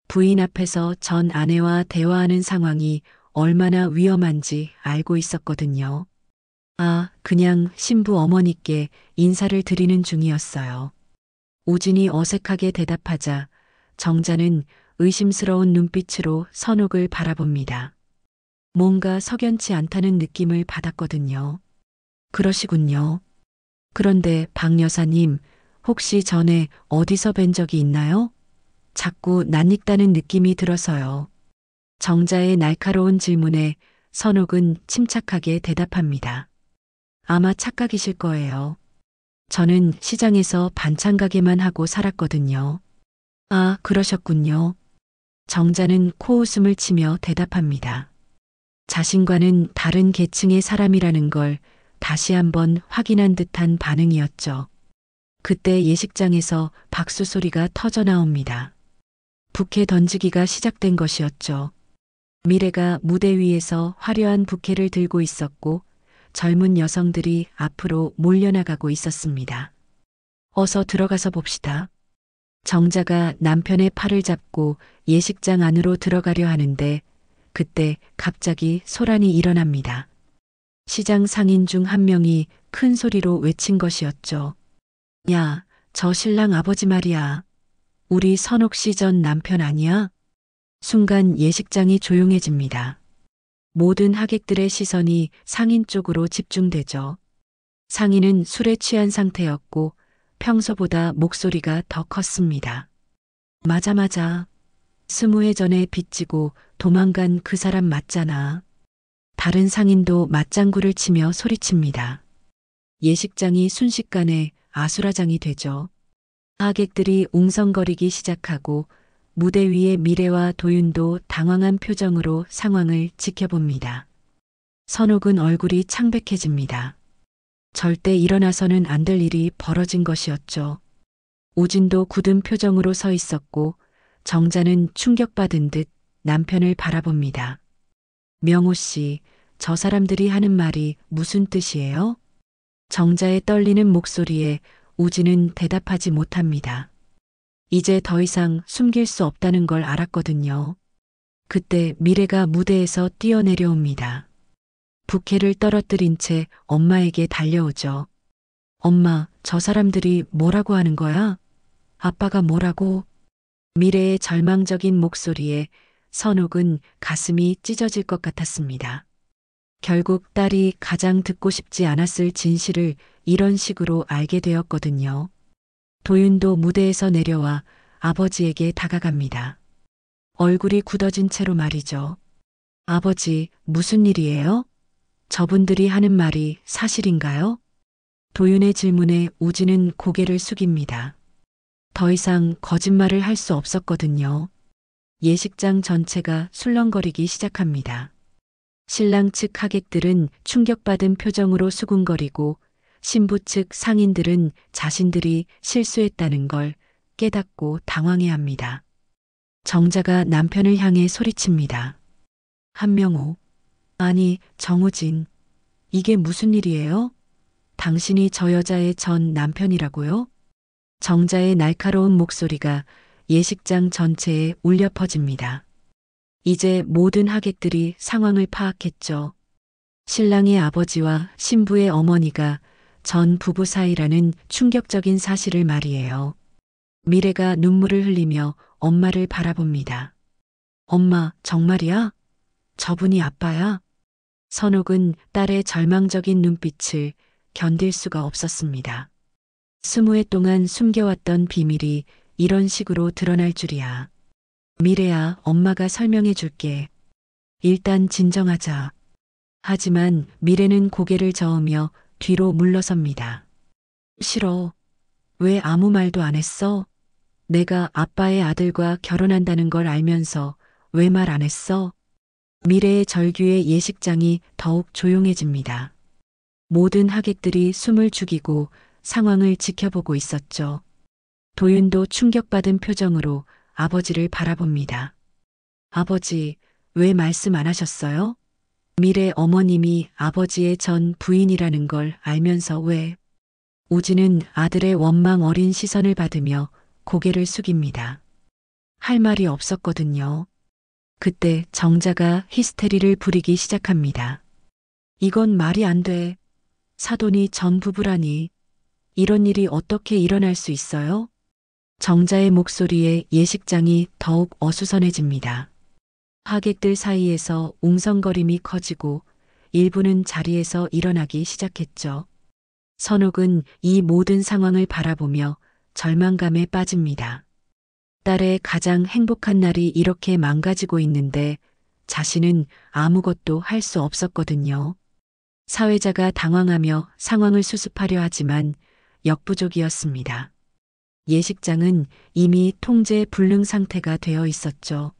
부인 앞에서 전 아내와 대화하는 상황이 얼마나 위험한지 알고 있었거든요. 아, 그냥 신부 어머니께 인사를 드리는 중이었어요. 우진이 어색하게 대답하자 정자는 의심스러운 눈빛으로 선옥을 바라봅니다. 뭔가 석연치 않다는 느낌을 받았거든요. 그러시군요. 그런데 박 여사님, 혹시 전에 어디서 뵌 적이 있나요? 자꾸 낯익다는 느낌이 들어서요. 정자의 날카로운 질문에 선옥은 침착하게 대답합니다. 아마 착각이실 거예요. 저는 시장에서 반찬 가게만 하고 살았거든요. 아, 그러셨군요. 정자는 코웃음을 치며 대답합니다. 자신과는 다른 계층의 사람이라는 걸 다시 한번 확인한 듯한 반응이었죠. 그때 예식장에서 박수 소리가 터져 나옵니다. 부케 던지기가 시작된 것이었죠. 미래가 무대 위에서 화려한 부케를 들고 있었고 젊은 여성들이 앞으로 몰려나가고 있었습니다. 어서 들어가서 봅시다. 정자가 남편의 팔을 잡고 예식장 안으로 들어가려 하는데 그때 갑자기 소란이 일어납니다. 시장 상인 중 한 명이 큰 소리로 외친 것이었죠. 야, 저 신랑 아버지 말이야. 우리 선옥 씨 전 남편 아니야? 순간 예식장이 조용해집니다. 모든 하객들의 시선이 상인 쪽으로 집중되죠. 상인은 술에 취한 상태였고 평소보다 목소리가 더 컸습니다. 맞아. 20회 전에 빚지고 도망간 그 사람 맞잖아. 다른 상인도 맞장구를 치며 소리칩니다. 예식장이 순식간에 아수라장이 되죠. 하객들이 웅성거리기 시작하고 무대 위의 미래와 도윤도 당황한 표정으로 상황을 지켜봅니다. 선옥은 얼굴이 창백해집니다. 절대 일어나서는 안 될 일이 벌어진 것이었죠. 우진도 굳은 표정으로 서 있었고 정자는 충격받은 듯 남편을 바라봅니다. 명호 씨, 저 사람들이 하는 말이 무슨 뜻이에요? 정자의 떨리는 목소리에 우진은 대답하지 못합니다. 이제 더 이상 숨길 수 없다는 걸 알았거든요. 그때 미래가 무대에서 뛰어내려옵니다. 부케를 떨어뜨린 채 엄마에게 달려오죠. 엄마, 저 사람들이 뭐라고 하는 거야? 아빠가 뭐라고? 미래의 절망적인 목소리에 선옥은 가슴이 찢어질 것 같았습니다. 결국 딸이 가장 듣고 싶지 않았을 진실을 이런 식으로 알게 되었거든요. 도윤도 무대에서 내려와 아버지에게 다가갑니다. 얼굴이 굳어진 채로 말이죠. 아버지, 무슨 일이에요? 저분들이 하는 말이 사실인가요? 도윤의 질문에 우진은 고개를 숙입니다. 더 이상 거짓말을 할 수 없었거든요. 예식장 전체가 술렁거리기 시작합니다. 신랑 측 하객들은 충격받은 표정으로 수군거리고 신부 측 상인들은 자신들이 실수했다는 걸 깨닫고 당황해합니다. 정자가 남편을 향해 소리칩니다. 한명호, 아니 정우진, 이게 무슨 일이에요? 당신이 저 여자의 전 남편이라고요? 정자의 날카로운 목소리가 예식장 전체에 울려 퍼집니다. 이제 모든 하객들이 상황을 파악했죠. 신랑의 아버지와 신부의 어머니가 전 부부 사이라는 충격적인 사실을 말이에요. 미래가 눈물을 흘리며 엄마를 바라봅니다. 엄마, 정말이야? 저분이 아빠야? 선옥은 딸의 절망적인 눈빛을 견딜 수가 없었습니다. 20해 동안 숨겨왔던 비밀이 이런 식으로 드러날 줄이야. 미래야, 엄마가 설명해 줄게. 일단 진정하자. 하지만 미래는 고개를 저으며 뒤로 물러섭니다. 싫어. 왜 아무 말도 안 했어? 내가 아빠의 아들과 결혼한다는 걸 알면서 왜 말 안 했어? 미래의 절규의 예식장이 더욱 조용해집니다. 모든 하객들이 숨을 죽이고 상황을 지켜보고 있었죠. 도윤도 충격받은 표정으로 아버지를 바라봅니다. 아버지, 왜 말씀 안 하셨어요? 미래 어머님이 아버지의 전 부인이라는 걸 알면서 왜? 우진은 아들의 원망 어린 시선을 받으며 고개를 숙입니다. 할 말이 없었거든요. 그때 정자가 히스테리를 부리기 시작합니다. 이건 말이 안 돼. 사돈이 전 부부라니. 이런 일이 어떻게 일어날 수 있어요? 정자의 목소리에 예식장이 더욱 어수선해집니다. 하객들 사이에서 웅성거림이 커지고 일부는 자리에서 일어나기 시작했죠. 선옥은 이 모든 상황을 바라보며 절망감에 빠집니다. 딸의 가장 행복한 날이 이렇게 망가지고 있는데 자신은 아무것도 할 수 없었거든요. 사회자가 당황하며 상황을 수습하려 하지만 역부족이었습니다. 예식장은 이미 통제 불능 상태가 되어 있었죠.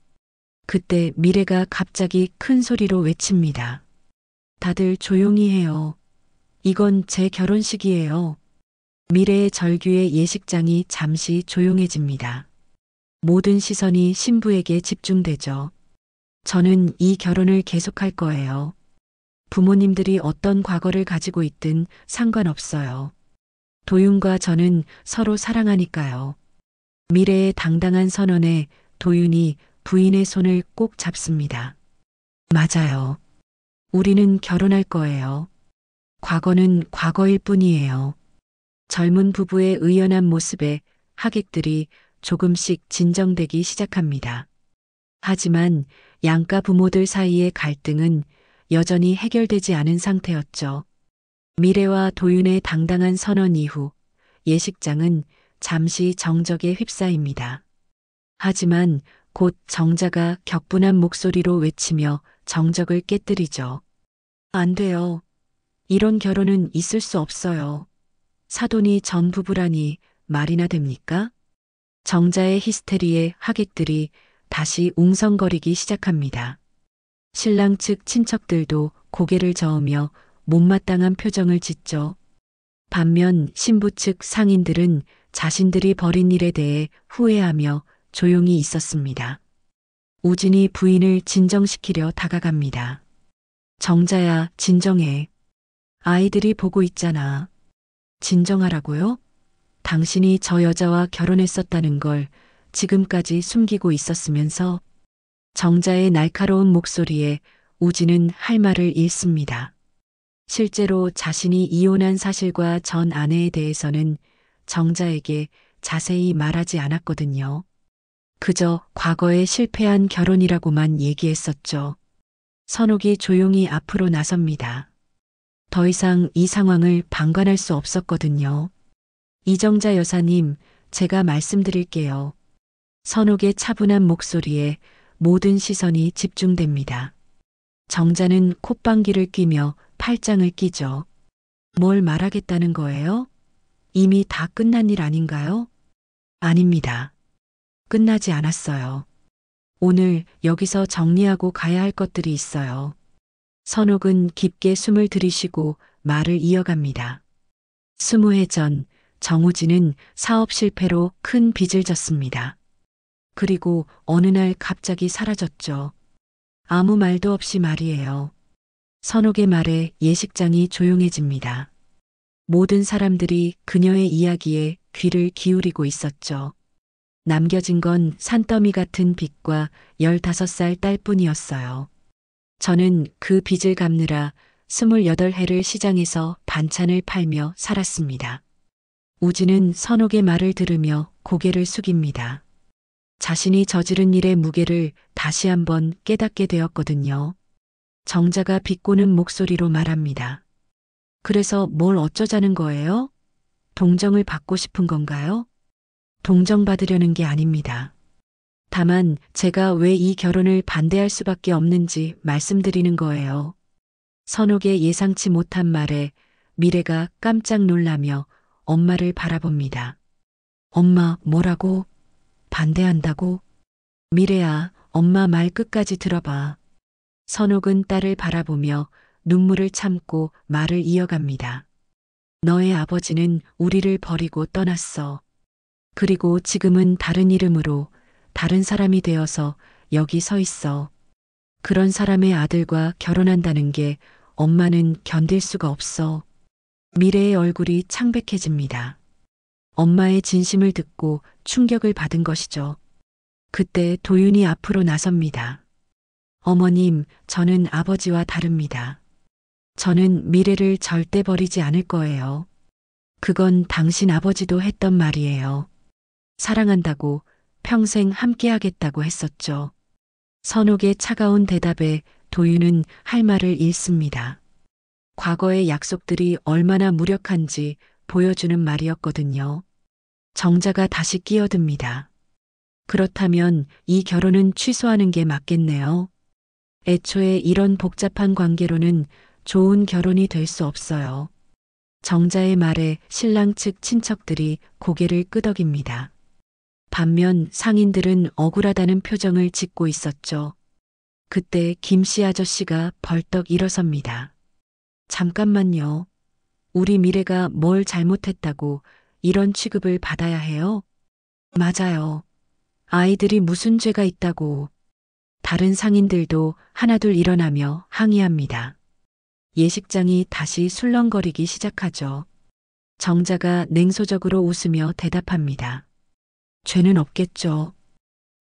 그때 미래가 갑자기 큰 소리로 외칩니다. 다들 조용히 해요. 이건 제 결혼식이에요. 미래의 절규의 예식장이 잠시 조용해집니다. 모든 시선이 신부에게 집중되죠. 저는 이 결혼을 계속할 거예요. 부모님들이 어떤 과거를 가지고 있든 상관없어요. 도윤과 저는 서로 사랑하니까요. 미래의 당당한 선언에 도윤이 부인의 손을 꼭 잡습니다. 맞아요. 우리는 결혼할 거예요. 과거는 과거일 뿐이에요. 젊은 부부의 의연한 모습에 하객들이 조금씩 진정되기 시작합니다. 하지만 양가 부모들 사이의 갈등은 여전히 해결되지 않은 상태였죠. 미래와 도윤의 당당한 선언 이후 예식장은 잠시 정적에 휩싸입니다. 하지만 곧 정자가 격분한 목소리로 외치며 정적을 깨뜨리죠. 안 돼요. 이런 결혼은 있을 수 없어요. 사돈이 전 부부라니 말이나 됩니까? 정자의 히스테리에 하객들이 다시 웅성거리기 시작합니다. 신랑 측 친척들도 고개를 저으며 못마땅한 표정을 짓죠. 반면 신부 측 상인들은 자신들이 벌인 일에 대해 후회하며 조용히 있었습니다. 우진이 부인을 진정시키려 다가갑니다. 정자야, 진정해. 아이들이 보고 있잖아. 진정하라고요? 당신이 저 여자와 결혼했었다는 걸 지금까지 숨기고 있었으면서 정자의 날카로운 목소리에 우진은 할 말을 잃습니다. 실제로 자신이 이혼한 사실과 전 아내에 대해서는 정자에게 자세히 말하지 않았거든요. 그저 과거에 실패한 결혼이라고만 얘기했었죠. 선옥이 조용히 앞으로 나섭니다. 더 이상 이 상황을 방관할 수 없었거든요. 이정자 여사님, 제가 말씀드릴게요. 선옥의 차분한 목소리에 모든 시선이 집중됩니다. 정자는 콧방귀를 뀌며 팔짱을 끼죠. 뭘 말하겠다는 거예요? 이미 다 끝난 일 아닌가요? 아닙니다. 끝나지 않았어요. 오늘 여기서 정리하고 가야 할 것들이 있어요. 선옥은 깊게 숨을 들이쉬고 말을 이어갑니다. 20해 전 정우진은 사업 실패로 큰 빚을 졌습니다. 그리고 어느 날 갑자기 사라졌죠. 아무 말도 없이 말이에요. 선옥의 말에 예식장이 조용해집니다. 모든 사람들이 그녀의 이야기에 귀를 기울이고 있었죠. 남겨진 건 산더미 같은 빚과 15살 딸뿐이었어요. 저는 그 빚을 갚느라 28해를 시장에서 반찬을 팔며 살았습니다. 우진은 선옥의 말을 들으며 고개를 숙입니다. 자신이 저지른 일의 무게를 다시 한번 깨닫게 되었거든요. 정자가 비꼬는 목소리로 말합니다. 그래서 뭘 어쩌자는 거예요? 동정을 받고 싶은 건가요? 동정받으려는 게 아닙니다. 다만 제가 왜 이 결혼을 반대할 수밖에 없는지 말씀드리는 거예요. 선옥의 예상치 못한 말에 미래가 깜짝 놀라며 엄마를 바라봅니다. 엄마, 뭐라고? 반대한다고? 미래야, 엄마 말 끝까지 들어봐. 선옥은 딸을 바라보며 눈물을 참고 말을 이어갑니다. 너의 아버지는 우리를 버리고 떠났어. 그리고 지금은 다른 이름으로 다른 사람이 되어서 여기 서 있어. 그런 사람의 아들과 결혼한다는 게 엄마는 견딜 수가 없어. 미래의 얼굴이 창백해집니다. 엄마의 진심을 듣고 충격을 받은 것이죠. 그때 도윤이 앞으로 나섭니다. 어머님, 저는 아버지와 다릅니다. 저는 미래를 절대 버리지 않을 거예요. 그건 당신 아버지도 했던 말이에요. 사랑한다고 평생 함께하겠다고 했었죠. 선옥의 차가운 대답에 도윤은 할 말을 잃습니다. 과거의 약속들이 얼마나 무력한지 보여주는 말이었거든요. 정자가 다시 끼어듭니다. 그렇다면 이 결혼은 취소하는 게 맞겠네요. 애초에 이런 복잡한 관계로는 좋은 결혼이 될 수 없어요. 정자의 말에 신랑 측 친척들이 고개를 끄덕입니다. 반면 상인들은 억울하다는 표정을 짓고 있었죠. 그때 김씨 아저씨가 벌떡 일어섭니다. 잠깐만요. 우리 미래가 뭘 잘못했다고 이런 취급을 받아야 해요? 맞아요. 아이들이 무슨 죄가 있다고. 다른 상인들도 하나둘 일어나며 항의합니다. 예식장이 다시 술렁거리기 시작하죠. 정자가 냉소적으로 웃으며 대답합니다. 죄는 없겠죠.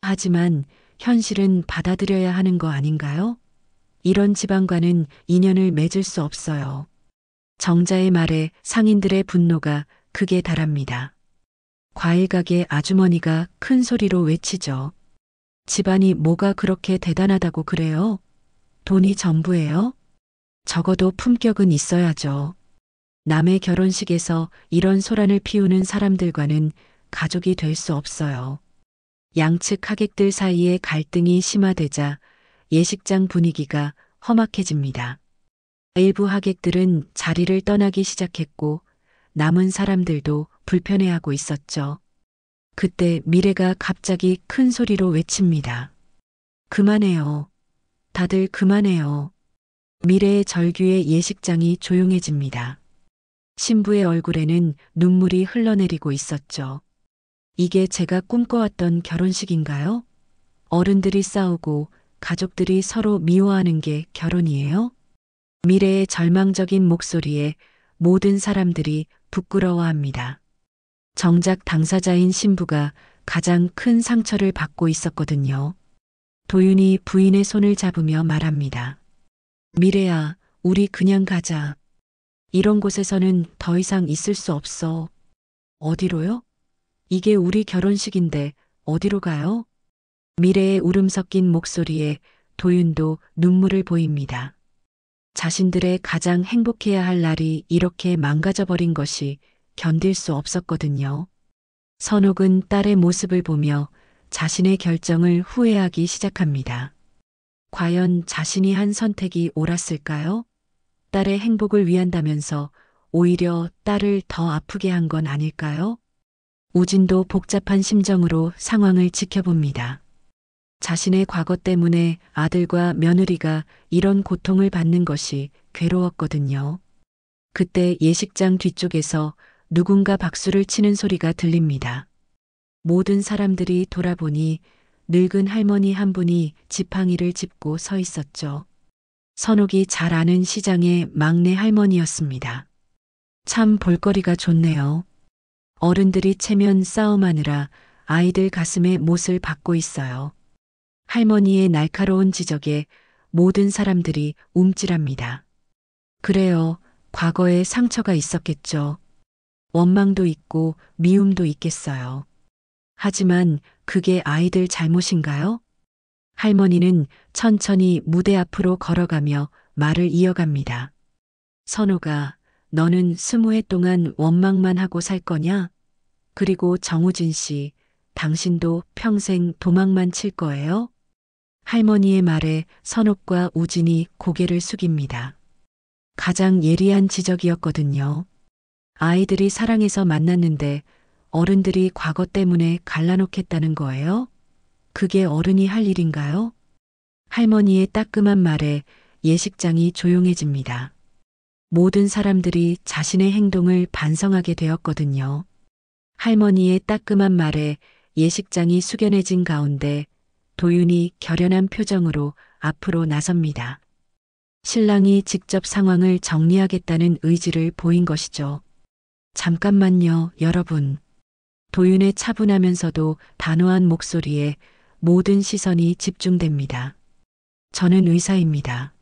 하지만 현실은 받아들여야 하는 거 아닌가요? 이런 집안과는 인연을 맺을 수 없어요. 정자의 말에 상인들의 분노가 극에 달합니다. 과일 가게 아주머니가 큰 소리로 외치죠. 집안이 뭐가 그렇게 대단하다고 그래요? 돈이 전부예요? 적어도 품격은 있어야죠. 남의 결혼식에서 이런 소란을 피우는 사람들과는 가족이 될 수 없어요. 양측 하객들 사이에 갈등이 심화되자 예식장 분위기가 험악해집니다. 일부 하객들은 자리를 떠나기 시작했고 남은 사람들도 불편해하고 있었죠. 그때 미래가 갑자기 큰 소리로 외칩니다. 그만해요. 다들 그만해요. 미래의 절규에 예식장이 조용해집니다. 신부의 얼굴에는 눈물이 흘러내리고 있었죠. 이게 제가 꿈꿔왔던 결혼식인가요? 어른들이 싸우고 가족들이 서로 미워하는 게 결혼이에요? 미래의 절망적인 목소리에 모든 사람들이 부끄러워합니다. 정작 당사자인 신부가 가장 큰 상처를 받고 있었거든요. 도윤이 부인의 손을 잡으며 말합니다. 미래야, 우리 그냥 가자. 이런 곳에서는 더 이상 있을 수 없어. 어디로요? 이게 우리 결혼식인데 어디로 가요? 미래의 울음 섞인 목소리에 도윤도 눈물을 보입니다. 자신들의 가장 행복해야 할 날이 이렇게 망가져버린 것이 견딜 수 없었거든요. 선옥은 딸의 모습을 보며 자신의 결정을 후회하기 시작합니다. 과연 자신이 한 선택이 옳았을까요? 딸의 행복을 위한다면서 오히려 딸을 더 아프게 한 건 아닐까요? 우진도 복잡한 심정으로 상황을 지켜봅니다. 자신의 과거 때문에 아들과 며느리가 이런 고통을 받는 것이 괴로웠거든요. 그때 예식장 뒤쪽에서 누군가 박수를 치는 소리가 들립니다. 모든 사람들이 돌아보니 늙은 할머니 한 분이 지팡이를 짚고 서 있었죠. 선옥이 잘 아는 시장의 막내 할머니였습니다. 참 볼거리가 좋네요. 어른들이 체면 싸움하느라 아이들 가슴에 못을 박고 있어요. 할머니의 날카로운 지적에 모든 사람들이 움찔합니다. 그래요. 과거에 상처가 있었겠죠. 원망도 있고 미움도 있겠어요. 하지만 그게 아이들 잘못인가요? 할머니는 천천히 무대 앞으로 걸어가며 말을 이어갑니다. 선호가, 너는 20해 동안 원망만 하고 살 거냐? 그리고 정우진 씨, 당신도 평생 도망만 칠 거예요? 할머니의 말에 선옥과 우진이 고개를 숙입니다. 가장 예리한 지적이었거든요. 아이들이 사랑해서 만났는데 어른들이 과거 때문에 갈라놓겠다는 거예요? 그게 어른이 할 일인가요? 할머니의 따끔한 말에 예식장이 조용해집니다. 모든 사람들이 자신의 행동을 반성하게 되었거든요. 할머니의 따끔한 말에 예식장이 숙연해진 가운데 도윤이 결연한 표정으로 앞으로 나섭니다. 신랑이 직접 상황을 정리하겠다는 의지를 보인 것이죠. 잠깐만요, 여러분. 도윤의 차분하면서도 단호한 목소리에 모든 시선이 집중됩니다. 저는 의사입니다.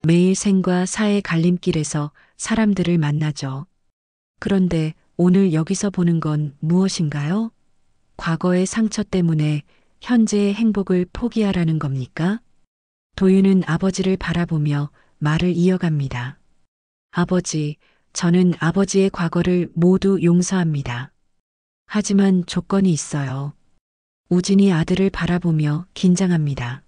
매일 생과 사의 갈림길에서 사람들을 만나죠. 그런데 오늘 여기서 보는 건 무엇인가요? 과거의 상처 때문에 현재의 행복을 포기하라는 겁니까? 도윤은 아버지를 바라보며 말을 이어갑니다. 아버지, 저는 아버지의 과거를 모두 용서합니다. 하지만 조건이 있어요. 우진이 아들을 바라보며 긴장합니다.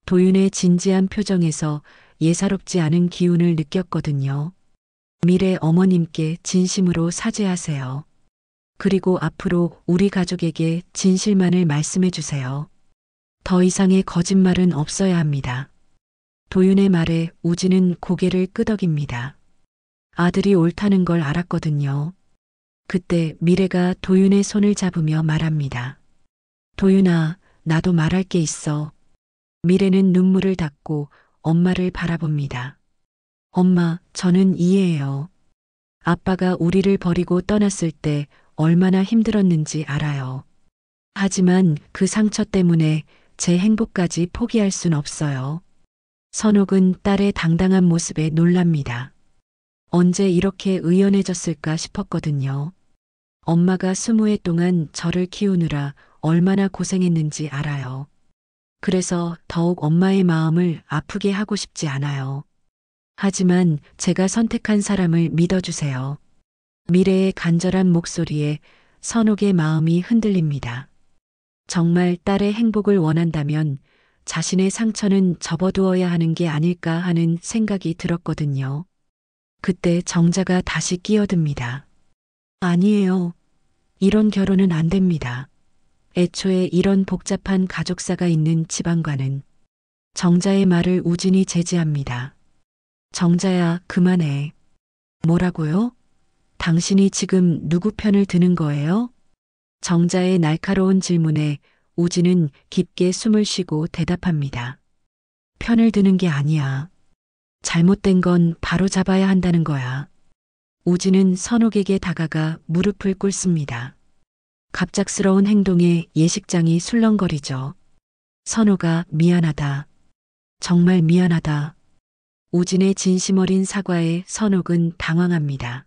도윤의 진지한 표정에서 예사롭지 않은 기운을 느꼈거든요. 미래 어머님께 진심으로 사죄하세요. 그리고 앞으로 우리 가족에게 진실만을 말씀해 주세요. 더 이상의 거짓말은 없어야 합니다. 도윤의 말에 우진은 고개를 끄덕입니다. 아들이 옳다는 걸 알았거든요. 그때 미래가 도윤의 손을 잡으며 말합니다. 도윤아, 나도 말할 게 있어. 미래는 눈물을 닦고 엄마를 바라봅니다. 엄마, 저는 이해해요. 아빠가 우리를 버리고 떠났을 때 얼마나 힘들었는지 알아요. 하지만 그 상처 때문에 제 행복까지 포기할 순 없어요. 선옥은 딸의 당당한 모습에 놀랍니다. 언제 이렇게 의연해졌을까 싶었거든요. 엄마가 20해 동안 저를 키우느라 얼마나 고생했는지 알아요. 그래서 더욱 엄마의 마음을 아프게 하고 싶지 않아요. 하지만 제가 선택한 사람을 믿어주세요. 미래의 간절한 목소리에 선옥의 마음이 흔들립니다. 정말 딸의 행복을 원한다면 자신의 상처는 접어두어야 하는 게 아닐까 하는 생각이 들었거든요. 그때 정자가 다시 끼어듭니다. 아니에요. 이런 결혼은 안 됩니다. 애초에 이런 복잡한 가족사가 있는 집안과는. 정자의 말을 우진이 제지합니다. 정자야, 그만해. 뭐라고요? 당신이 지금 누구 편을 드는 거예요? 정자의 날카로운 질문에 우진은 깊게 숨을 쉬고 대답합니다. 편을 드는 게 아니야. 잘못된 건 바로 잡아야 한다는 거야. 우진은 선옥에게 다가가 무릎을 꿇습니다. 갑작스러운 행동에 예식장이 술렁거리죠. 선호가 미안하다. 정말 미안하다. 우진의 진심 어린 사과에 선옥은 당황합니다.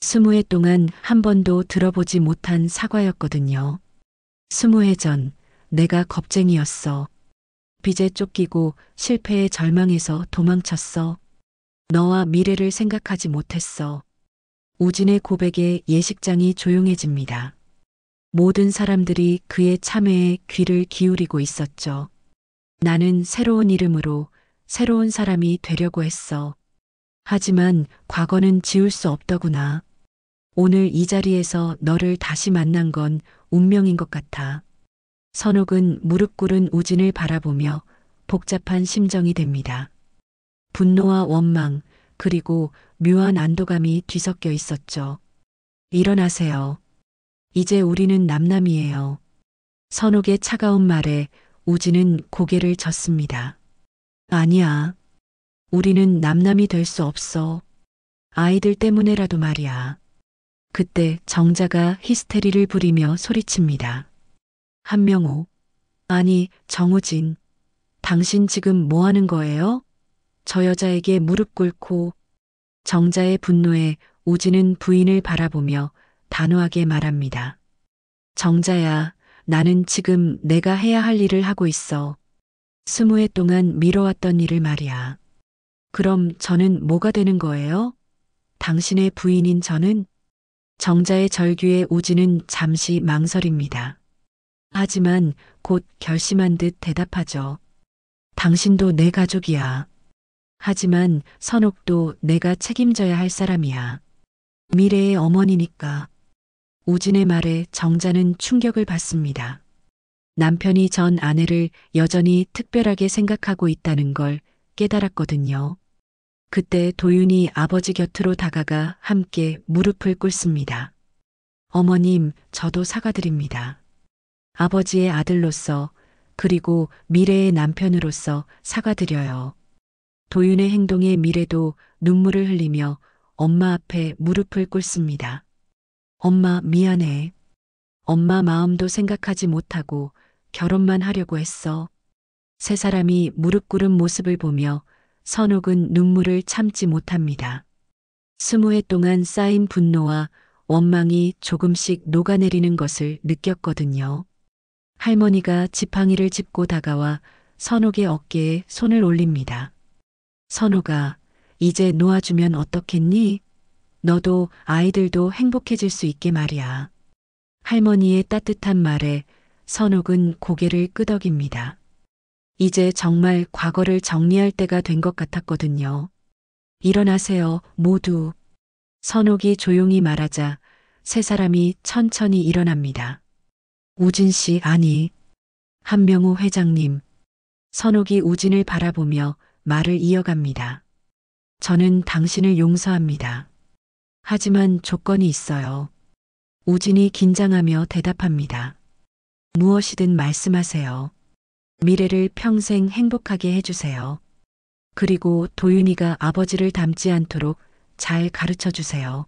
20해 동안 한 번도 들어보지 못한 사과였거든요. 20해 전 내가 겁쟁이였어. 빚에 쫓기고 실패에 절망해서 도망쳤어. 너와 미래를 생각하지 못했어. 우진의 고백에 예식장이 조용해집니다. 모든 사람들이 그의 참회에 귀를 기울이고 있었죠. 나는 새로운 이름으로 새로운 사람이 되려고 했어. 하지만 과거는 지울 수 없더구나. 오늘 이 자리에서 너를 다시 만난 건 운명인 것 같아. 선옥은 무릎 꿇은 우진을 바라보며 복잡한 심정이 됩니다. 분노와 원망, 그리고 묘한 안도감이 뒤섞여 있었죠. 일어나세요. 이제 우리는 남남이에요. 선옥의 차가운 말에 우진은 고개를 젓습니다. 아니야. 우리는 남남이 될 수 없어. 아이들 때문에라도 말이야. 그때 정자가 히스테리를 부리며 소리칩니다. 한명호. 아니, 정우진. 당신 지금 뭐 하는 거예요? 저 여자에게 무릎 꿇고. 정자의 분노에 우진은 부인을 바라보며 단호하게 말합니다. 정자야, 나는 지금 내가 해야 할 일을 하고 있어. 20해 동안 미뤄왔던 일을 말이야. 그럼 저는 뭐가 되는 거예요? 당신의 부인인 저는? 정자의 절규에 우진은 잠시 망설입니다. 하지만 곧 결심한 듯 대답하죠. 당신도 내 가족이야. 하지만 선옥도 내가 책임져야 할 사람이야. 미래의 어머니니까. 우진의 말에 정자는 충격을 받습니다. 남편이 전 아내를 여전히 특별하게 생각하고 있다는 걸 깨달았거든요. 그때 도윤이 아버지 곁으로 다가가 함께 무릎을 꿇습니다. 어머님, 저도 사과드립니다. 아버지의 아들로서 그리고 미래의 남편으로서 사과드려요. 도윤의 행동에 미래도 눈물을 흘리며 엄마 앞에 무릎을 꿇습니다. 엄마 미안해. 엄마 마음도 생각하지 못하고 결혼만 하려고 했어. 세 사람이 무릎 꿇은 모습을 보며 선옥은 눈물을 참지 못합니다. 20해 동안 쌓인 분노와 원망이 조금씩 녹아내리는 것을 느꼈거든요. 할머니가 지팡이를 짚고 다가와 선옥의 어깨에 손을 올립니다. 선옥아, 이제 놓아주면 어떻겠니? 너도 아이들도 행복해질 수 있게 말이야. 할머니의 따뜻한 말에 선옥은 고개를 끄덕입니다. 이제 정말 과거를 정리할 때가 된 것 같았거든요. 일어나세요, 모두. 선옥이 조용히 말하자 세 사람이 천천히 일어납니다. 우진 씨, 아니. 한명우 회장님. 선옥이 우진을 바라보며 말을 이어갑니다. 저는 당신을 용서합니다. 하지만 조건이 있어요. 우진이 긴장하며 대답합니다. 무엇이든 말씀하세요. 미래를 평생 행복하게 해주세요. 그리고 도윤이가 아버지를 닮지 않도록 잘 가르쳐 주세요.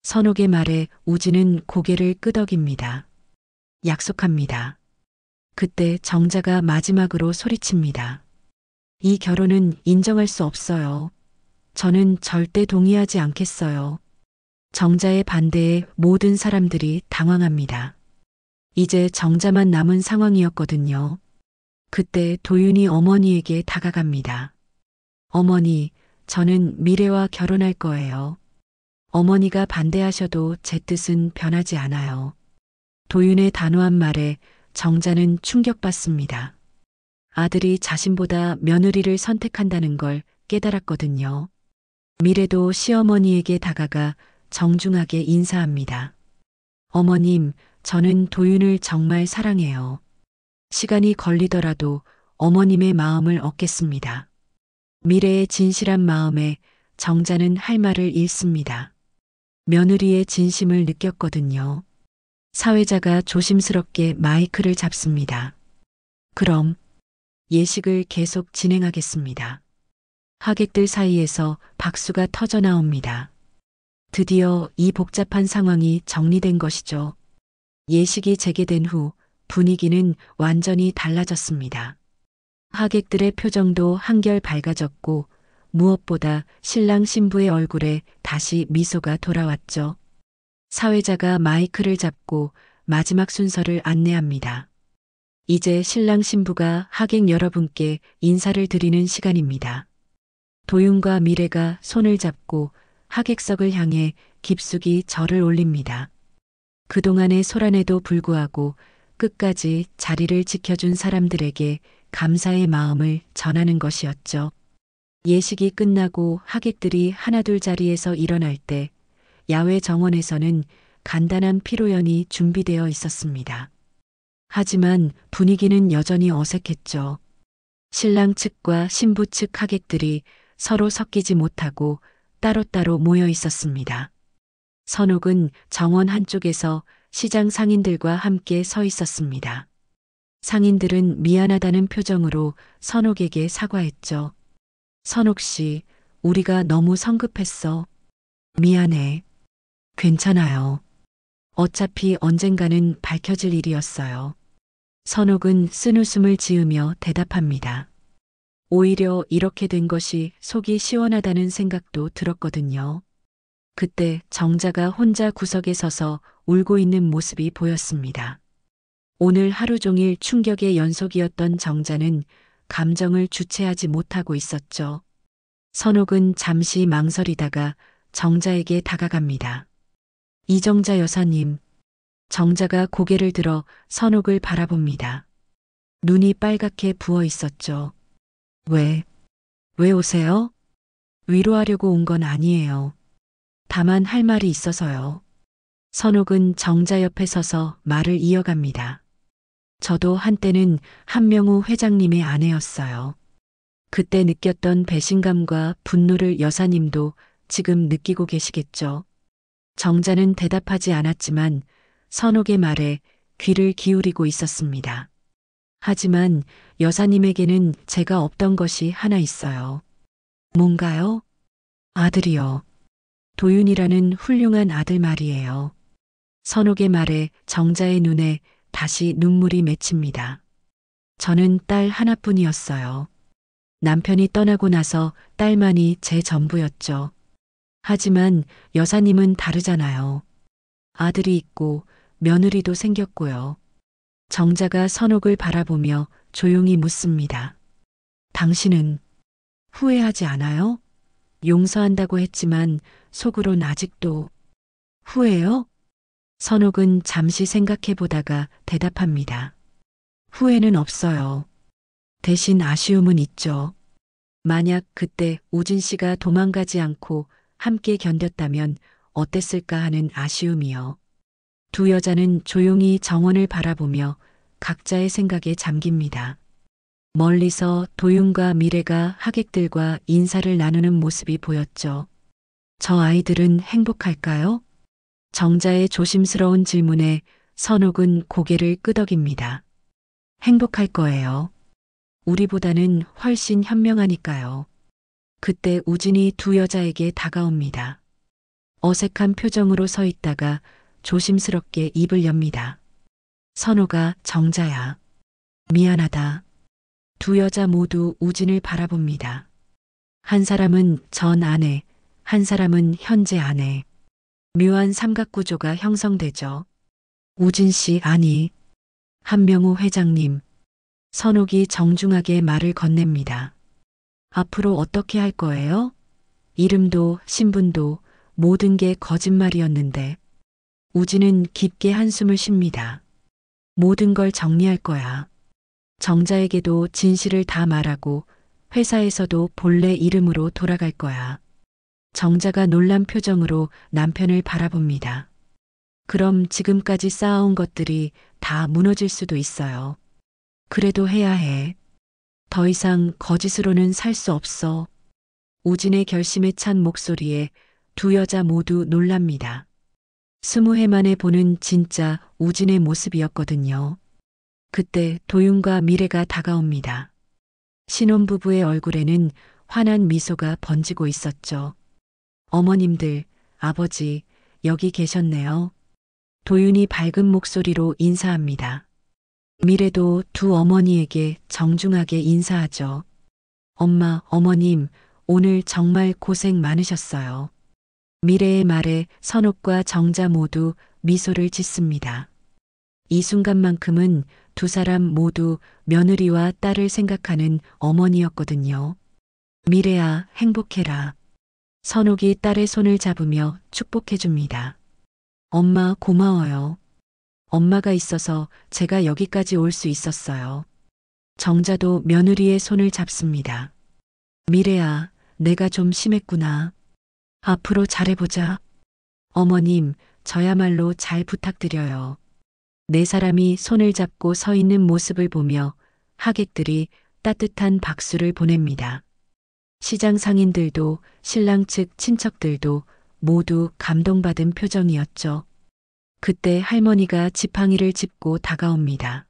선옥의 말에 우진은 고개를 끄덕입니다. 약속합니다. 그때 정자가 마지막으로 소리칩니다. 이 결혼은 인정할 수 없어요. 저는 절대 동의하지 않겠어요. 정자의 반대에 모든 사람들이 당황합니다. 이제 정자만 남은 상황이었거든요. 그때 도윤이 어머니에게 다가갑니다. 어머니, 저는 미래와 결혼할 거예요. 어머니가 반대하셔도 제 뜻은 변하지 않아요. 도윤의 단호한 말에 정자는 충격받습니다. 아들이 자신보다 며느리를 선택한다는 걸 깨달았거든요. 미래도 시어머니에게 다가가 정중하게 인사합니다. 어머님, 저는 도윤을 정말 사랑해요. 시간이 걸리더라도 어머님의 마음을 얻겠습니다. 미래의 진실한 마음에 정자는 할 말을 잃습니다. 며느리의 진심을 느꼈거든요. 사회자가 조심스럽게 마이크를 잡습니다. 그럼 예식을 계속 진행하겠습니다. 하객들 사이에서 박수가 터져 나옵니다. 드디어 이 복잡한 상황이 정리된 것이죠. 예식이 재개된 후 분위기는 완전히 달라졌습니다. 하객들의 표정도 한결 밝아졌고 무엇보다 신랑 신부의 얼굴에 다시 미소가 돌아왔죠. 사회자가 마이크를 잡고 마지막 순서를 안내합니다. 이제 신랑 신부가 하객 여러분께 인사를 드리는 시간입니다. 도윤과 미래가 손을 잡고 하객석을 향해 깊숙이 절을 올립니다. 그동안의 소란에도 불구하고 끝까지 자리를 지켜준 사람들에게 감사의 마음을 전하는 것이었죠. 예식이 끝나고 하객들이 하나둘 자리에서 일어날 때 야외 정원에서는 간단한 피로연이 준비되어 있었습니다. 하지만 분위기는 여전히 어색했죠. 신랑 측과 신부 측 하객들이 서로 섞이지 못하고 따로따로 모여 있었습니다. 선옥은 정원 한쪽에서 시장 상인들과 함께 서 있었습니다. 상인들은 미안하다는 표정으로 선옥에게 사과했죠. 선옥 씨, 우리가 너무 성급했어. 미안해. 괜찮아요. 어차피 언젠가는 밝혀질 일이었어요. 선옥은 쓴웃음을 지으며 대답합니다. 오히려 이렇게 된 것이 속이 시원하다는 생각도 들었거든요. 그때 정자가 혼자 구석에 서서 울고 있는 모습이 보였습니다. 오늘 하루 종일 충격의 연속이었던 정자는 감정을 주체하지 못하고 있었죠. 선옥은 잠시 망설이다가 정자에게 다가갑니다. 이정자 여사님. 정자가 고개를 들어 선옥을 바라봅니다. 눈이 빨갛게 부어 있었죠. 왜 오세요? 위로하려고 온 건 아니에요. 다만 할 말이 있어서요. 선옥은 정자 옆에 서서 말을 이어갑니다. 저도 한때는 한명우 회장님의 아내였어요. 그때 느꼈던 배신감과 분노를 여사님도 지금 느끼고 계시겠죠. 정자는 대답하지 않았지만 선옥의 말에 귀를 기울이고 있었습니다. 하지만 여사님에게는 제가 없던 것이 하나 있어요. 뭔가요? 아들이요. 도윤이라는 훌륭한 아들 말이에요. 선옥의 말에 정자의 눈에 다시 눈물이 맺힙니다. 저는 딸 하나뿐이었어요. 남편이 떠나고 나서 딸만이 제 전부였죠. 하지만 여사님은 다르잖아요. 아들이 있고 며느리도 생겼고요. 정자가 선옥을 바라보며 조용히 묻습니다. 당신은 후회하지 않아요? 용서한다고 했지만 속으론 아직도 후회요? 선옥은 잠시 생각해 보다가 대답합니다. 후회는 없어요. 대신 아쉬움은 있죠. 만약 그때 우진 씨가 도망가지 않고 함께 견뎠다면 어땠을까 하는 아쉬움이요. 두 여자는 조용히 정원을 바라보며 각자의 생각에 잠깁니다. 멀리서 도윤과 미래가 하객들과 인사를 나누는 모습이 보였죠. 저 아이들은 행복할까요? 정자의 조심스러운 질문에 선옥은 고개를 끄덕입니다. 행복할 거예요. 우리보다는 훨씬 현명하니까요. 그때 우진이 두 여자에게 다가옵니다. 어색한 표정으로 서 있다가 조심스럽게 입을 엽니다. 선호가 정자야. 미안하다. 두 여자 모두 우진을 바라봅니다. 한 사람은 전 아내, 한 사람은 현재 아내. 묘한 삼각구조가 형성되죠. 우진 씨 아니. 한명우 회장님. 선옥이 정중하게 말을 건넵니다. 앞으로 어떻게 할 거예요? 이름도 신분도 모든 게 거짓말이었는데. 우진은 깊게 한숨을 쉽니다. 모든 걸 정리할 거야. 정자에게도 진실을 다 말하고 회사에서도 본래 이름으로 돌아갈 거야. 정자가 놀란 표정으로 남편을 바라봅니다. 그럼 지금까지 쌓아온 것들이 다 무너질 수도 있어요. 그래도 해야 해. 더 이상 거짓으로는 살 수 없어. 우진의 결심에 찬 목소리에 두 여자 모두 놀랍니다. 20해 만에 보는 진짜 우진의 모습이었거든요. 그때 도윤과 미래가 다가옵니다. 신혼부부의 얼굴에는 환한 미소가 번지고 있었죠. 어머님들, 아버지, 여기 계셨네요. 도윤이 밝은 목소리로 인사합니다. 미래도 두 어머니에게 정중하게 인사하죠. 엄마, 어머님, 오늘 정말 고생 많으셨어요. 미래의 말에 선옥과 정자 모두 미소를 짓습니다. 이 순간만큼은 두 사람 모두 며느리와 딸을 생각하는 어머니였거든요. 미래야, 행복해라. 선옥이 딸의 손을 잡으며 축복해줍니다. 엄마 고마워요. 엄마가 있어서 제가 여기까지 올 수 있었어요. 정자도 며느리의 손을 잡습니다. 미래야, 내가 좀 심했구나. 앞으로 잘해보자. 어머님, 저야말로 잘 부탁드려요. 네 사람이 손을 잡고 서 있는 모습을 보며 하객들이 따뜻한 박수를 보냅니다. 시장 상인들도 신랑 측 친척들도 모두 감동받은 표정이었죠. 그때 할머니가 지팡이를 짚고 다가옵니다.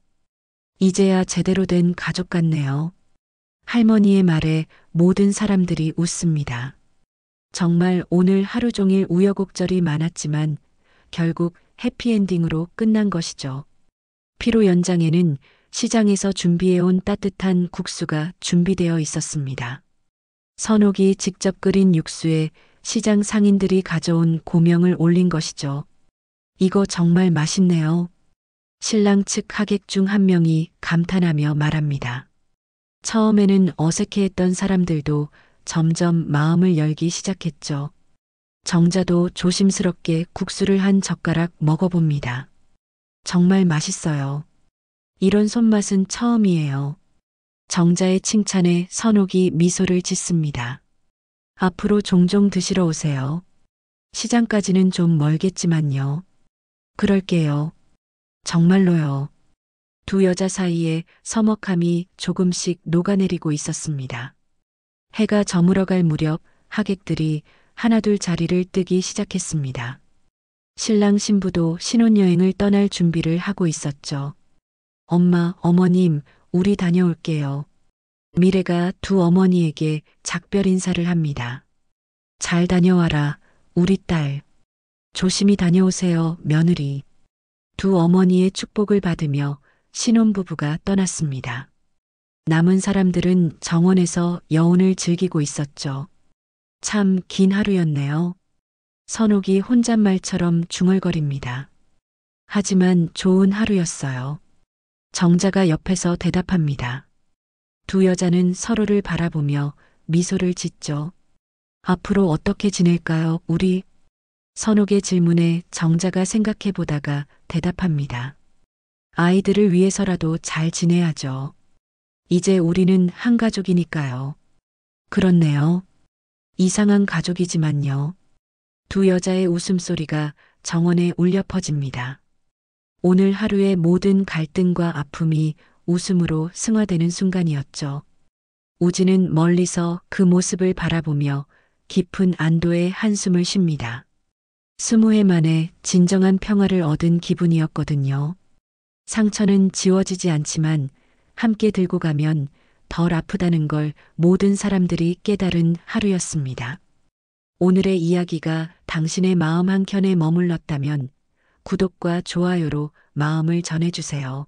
이제야 제대로 된 가족 같네요. 할머니의 말에 모든 사람들이 웃습니다. 정말 오늘 하루 종일 우여곡절이 많았지만 결국 해피엔딩으로 끝난 것이죠. 피로 연장에는 시장에서 준비해온 따뜻한 국수가 준비되어 있었습니다. 선옥이 직접 끓인 육수에 시장 상인들이 가져온 고명을 올린 것이죠. 이거 정말 맛있네요. 신랑 측 하객 중 한 명이 감탄하며 말합니다. 처음에는 어색해했던 사람들도 점점 마음을 열기 시작했죠. 정자도 조심스럽게 국수를 한 젓가락 먹어봅니다. 정말 맛있어요. 이런 손맛은 처음이에요. 정자의 칭찬에 선옥이 미소를 짓습니다. 앞으로 종종 드시러 오세요. 시장까지는 좀 멀겠지만요. 그럴게요. 정말로요. 두 여자 사이에 서먹함이 조금씩 녹아내리고 있었습니다. 해가 저물어갈 무렵 하객들이 하나둘 자리를 뜨기 시작했습니다. 신랑 신부도 신혼여행을 떠날 준비를 하고 있었죠. 엄마, 어머님, 우리 다녀올게요. 미래가 두 어머니에게 작별 인사를 합니다. 잘 다녀와라, 우리 딸. 조심히 다녀오세요, 며느리. 두 어머니의 축복을 받으며 신혼부부가 떠났습니다. 남은 사람들은 정원에서 여운을 즐기고 있었죠. 참 긴 하루였네요. 선옥이 혼잣말처럼 중얼거립니다. 하지만 좋은 하루였어요. 정자가 옆에서 대답합니다. 두 여자는 서로를 바라보며 미소를 짓죠. 앞으로 어떻게 지낼까요, 우리? 선옥의 질문에 정자가 생각해 보다가 대답합니다. 아이들을 위해서라도 잘 지내야죠. 이제 우리는 한 가족이니까요. 그렇네요. 이상한 가족이지만요. 두 여자의 웃음소리가 정원에 울려 퍼집니다. 오늘 하루의 모든 갈등과 아픔이 웃음으로 승화되는 순간이었죠. 우진은 멀리서 그 모습을 바라보며 깊은 안도의 한숨을 쉽니다. 20해 만에 진정한 평화를 얻은 기분이었거든요. 상처는 지워지지 않지만 함께 들고 가면 덜 아프다는 걸 모든 사람들이 깨달은 하루였습니다. 오늘의 이야기가 당신의 마음 한켠에 머물렀다면 구독과 좋아요로 마음을 전해주세요.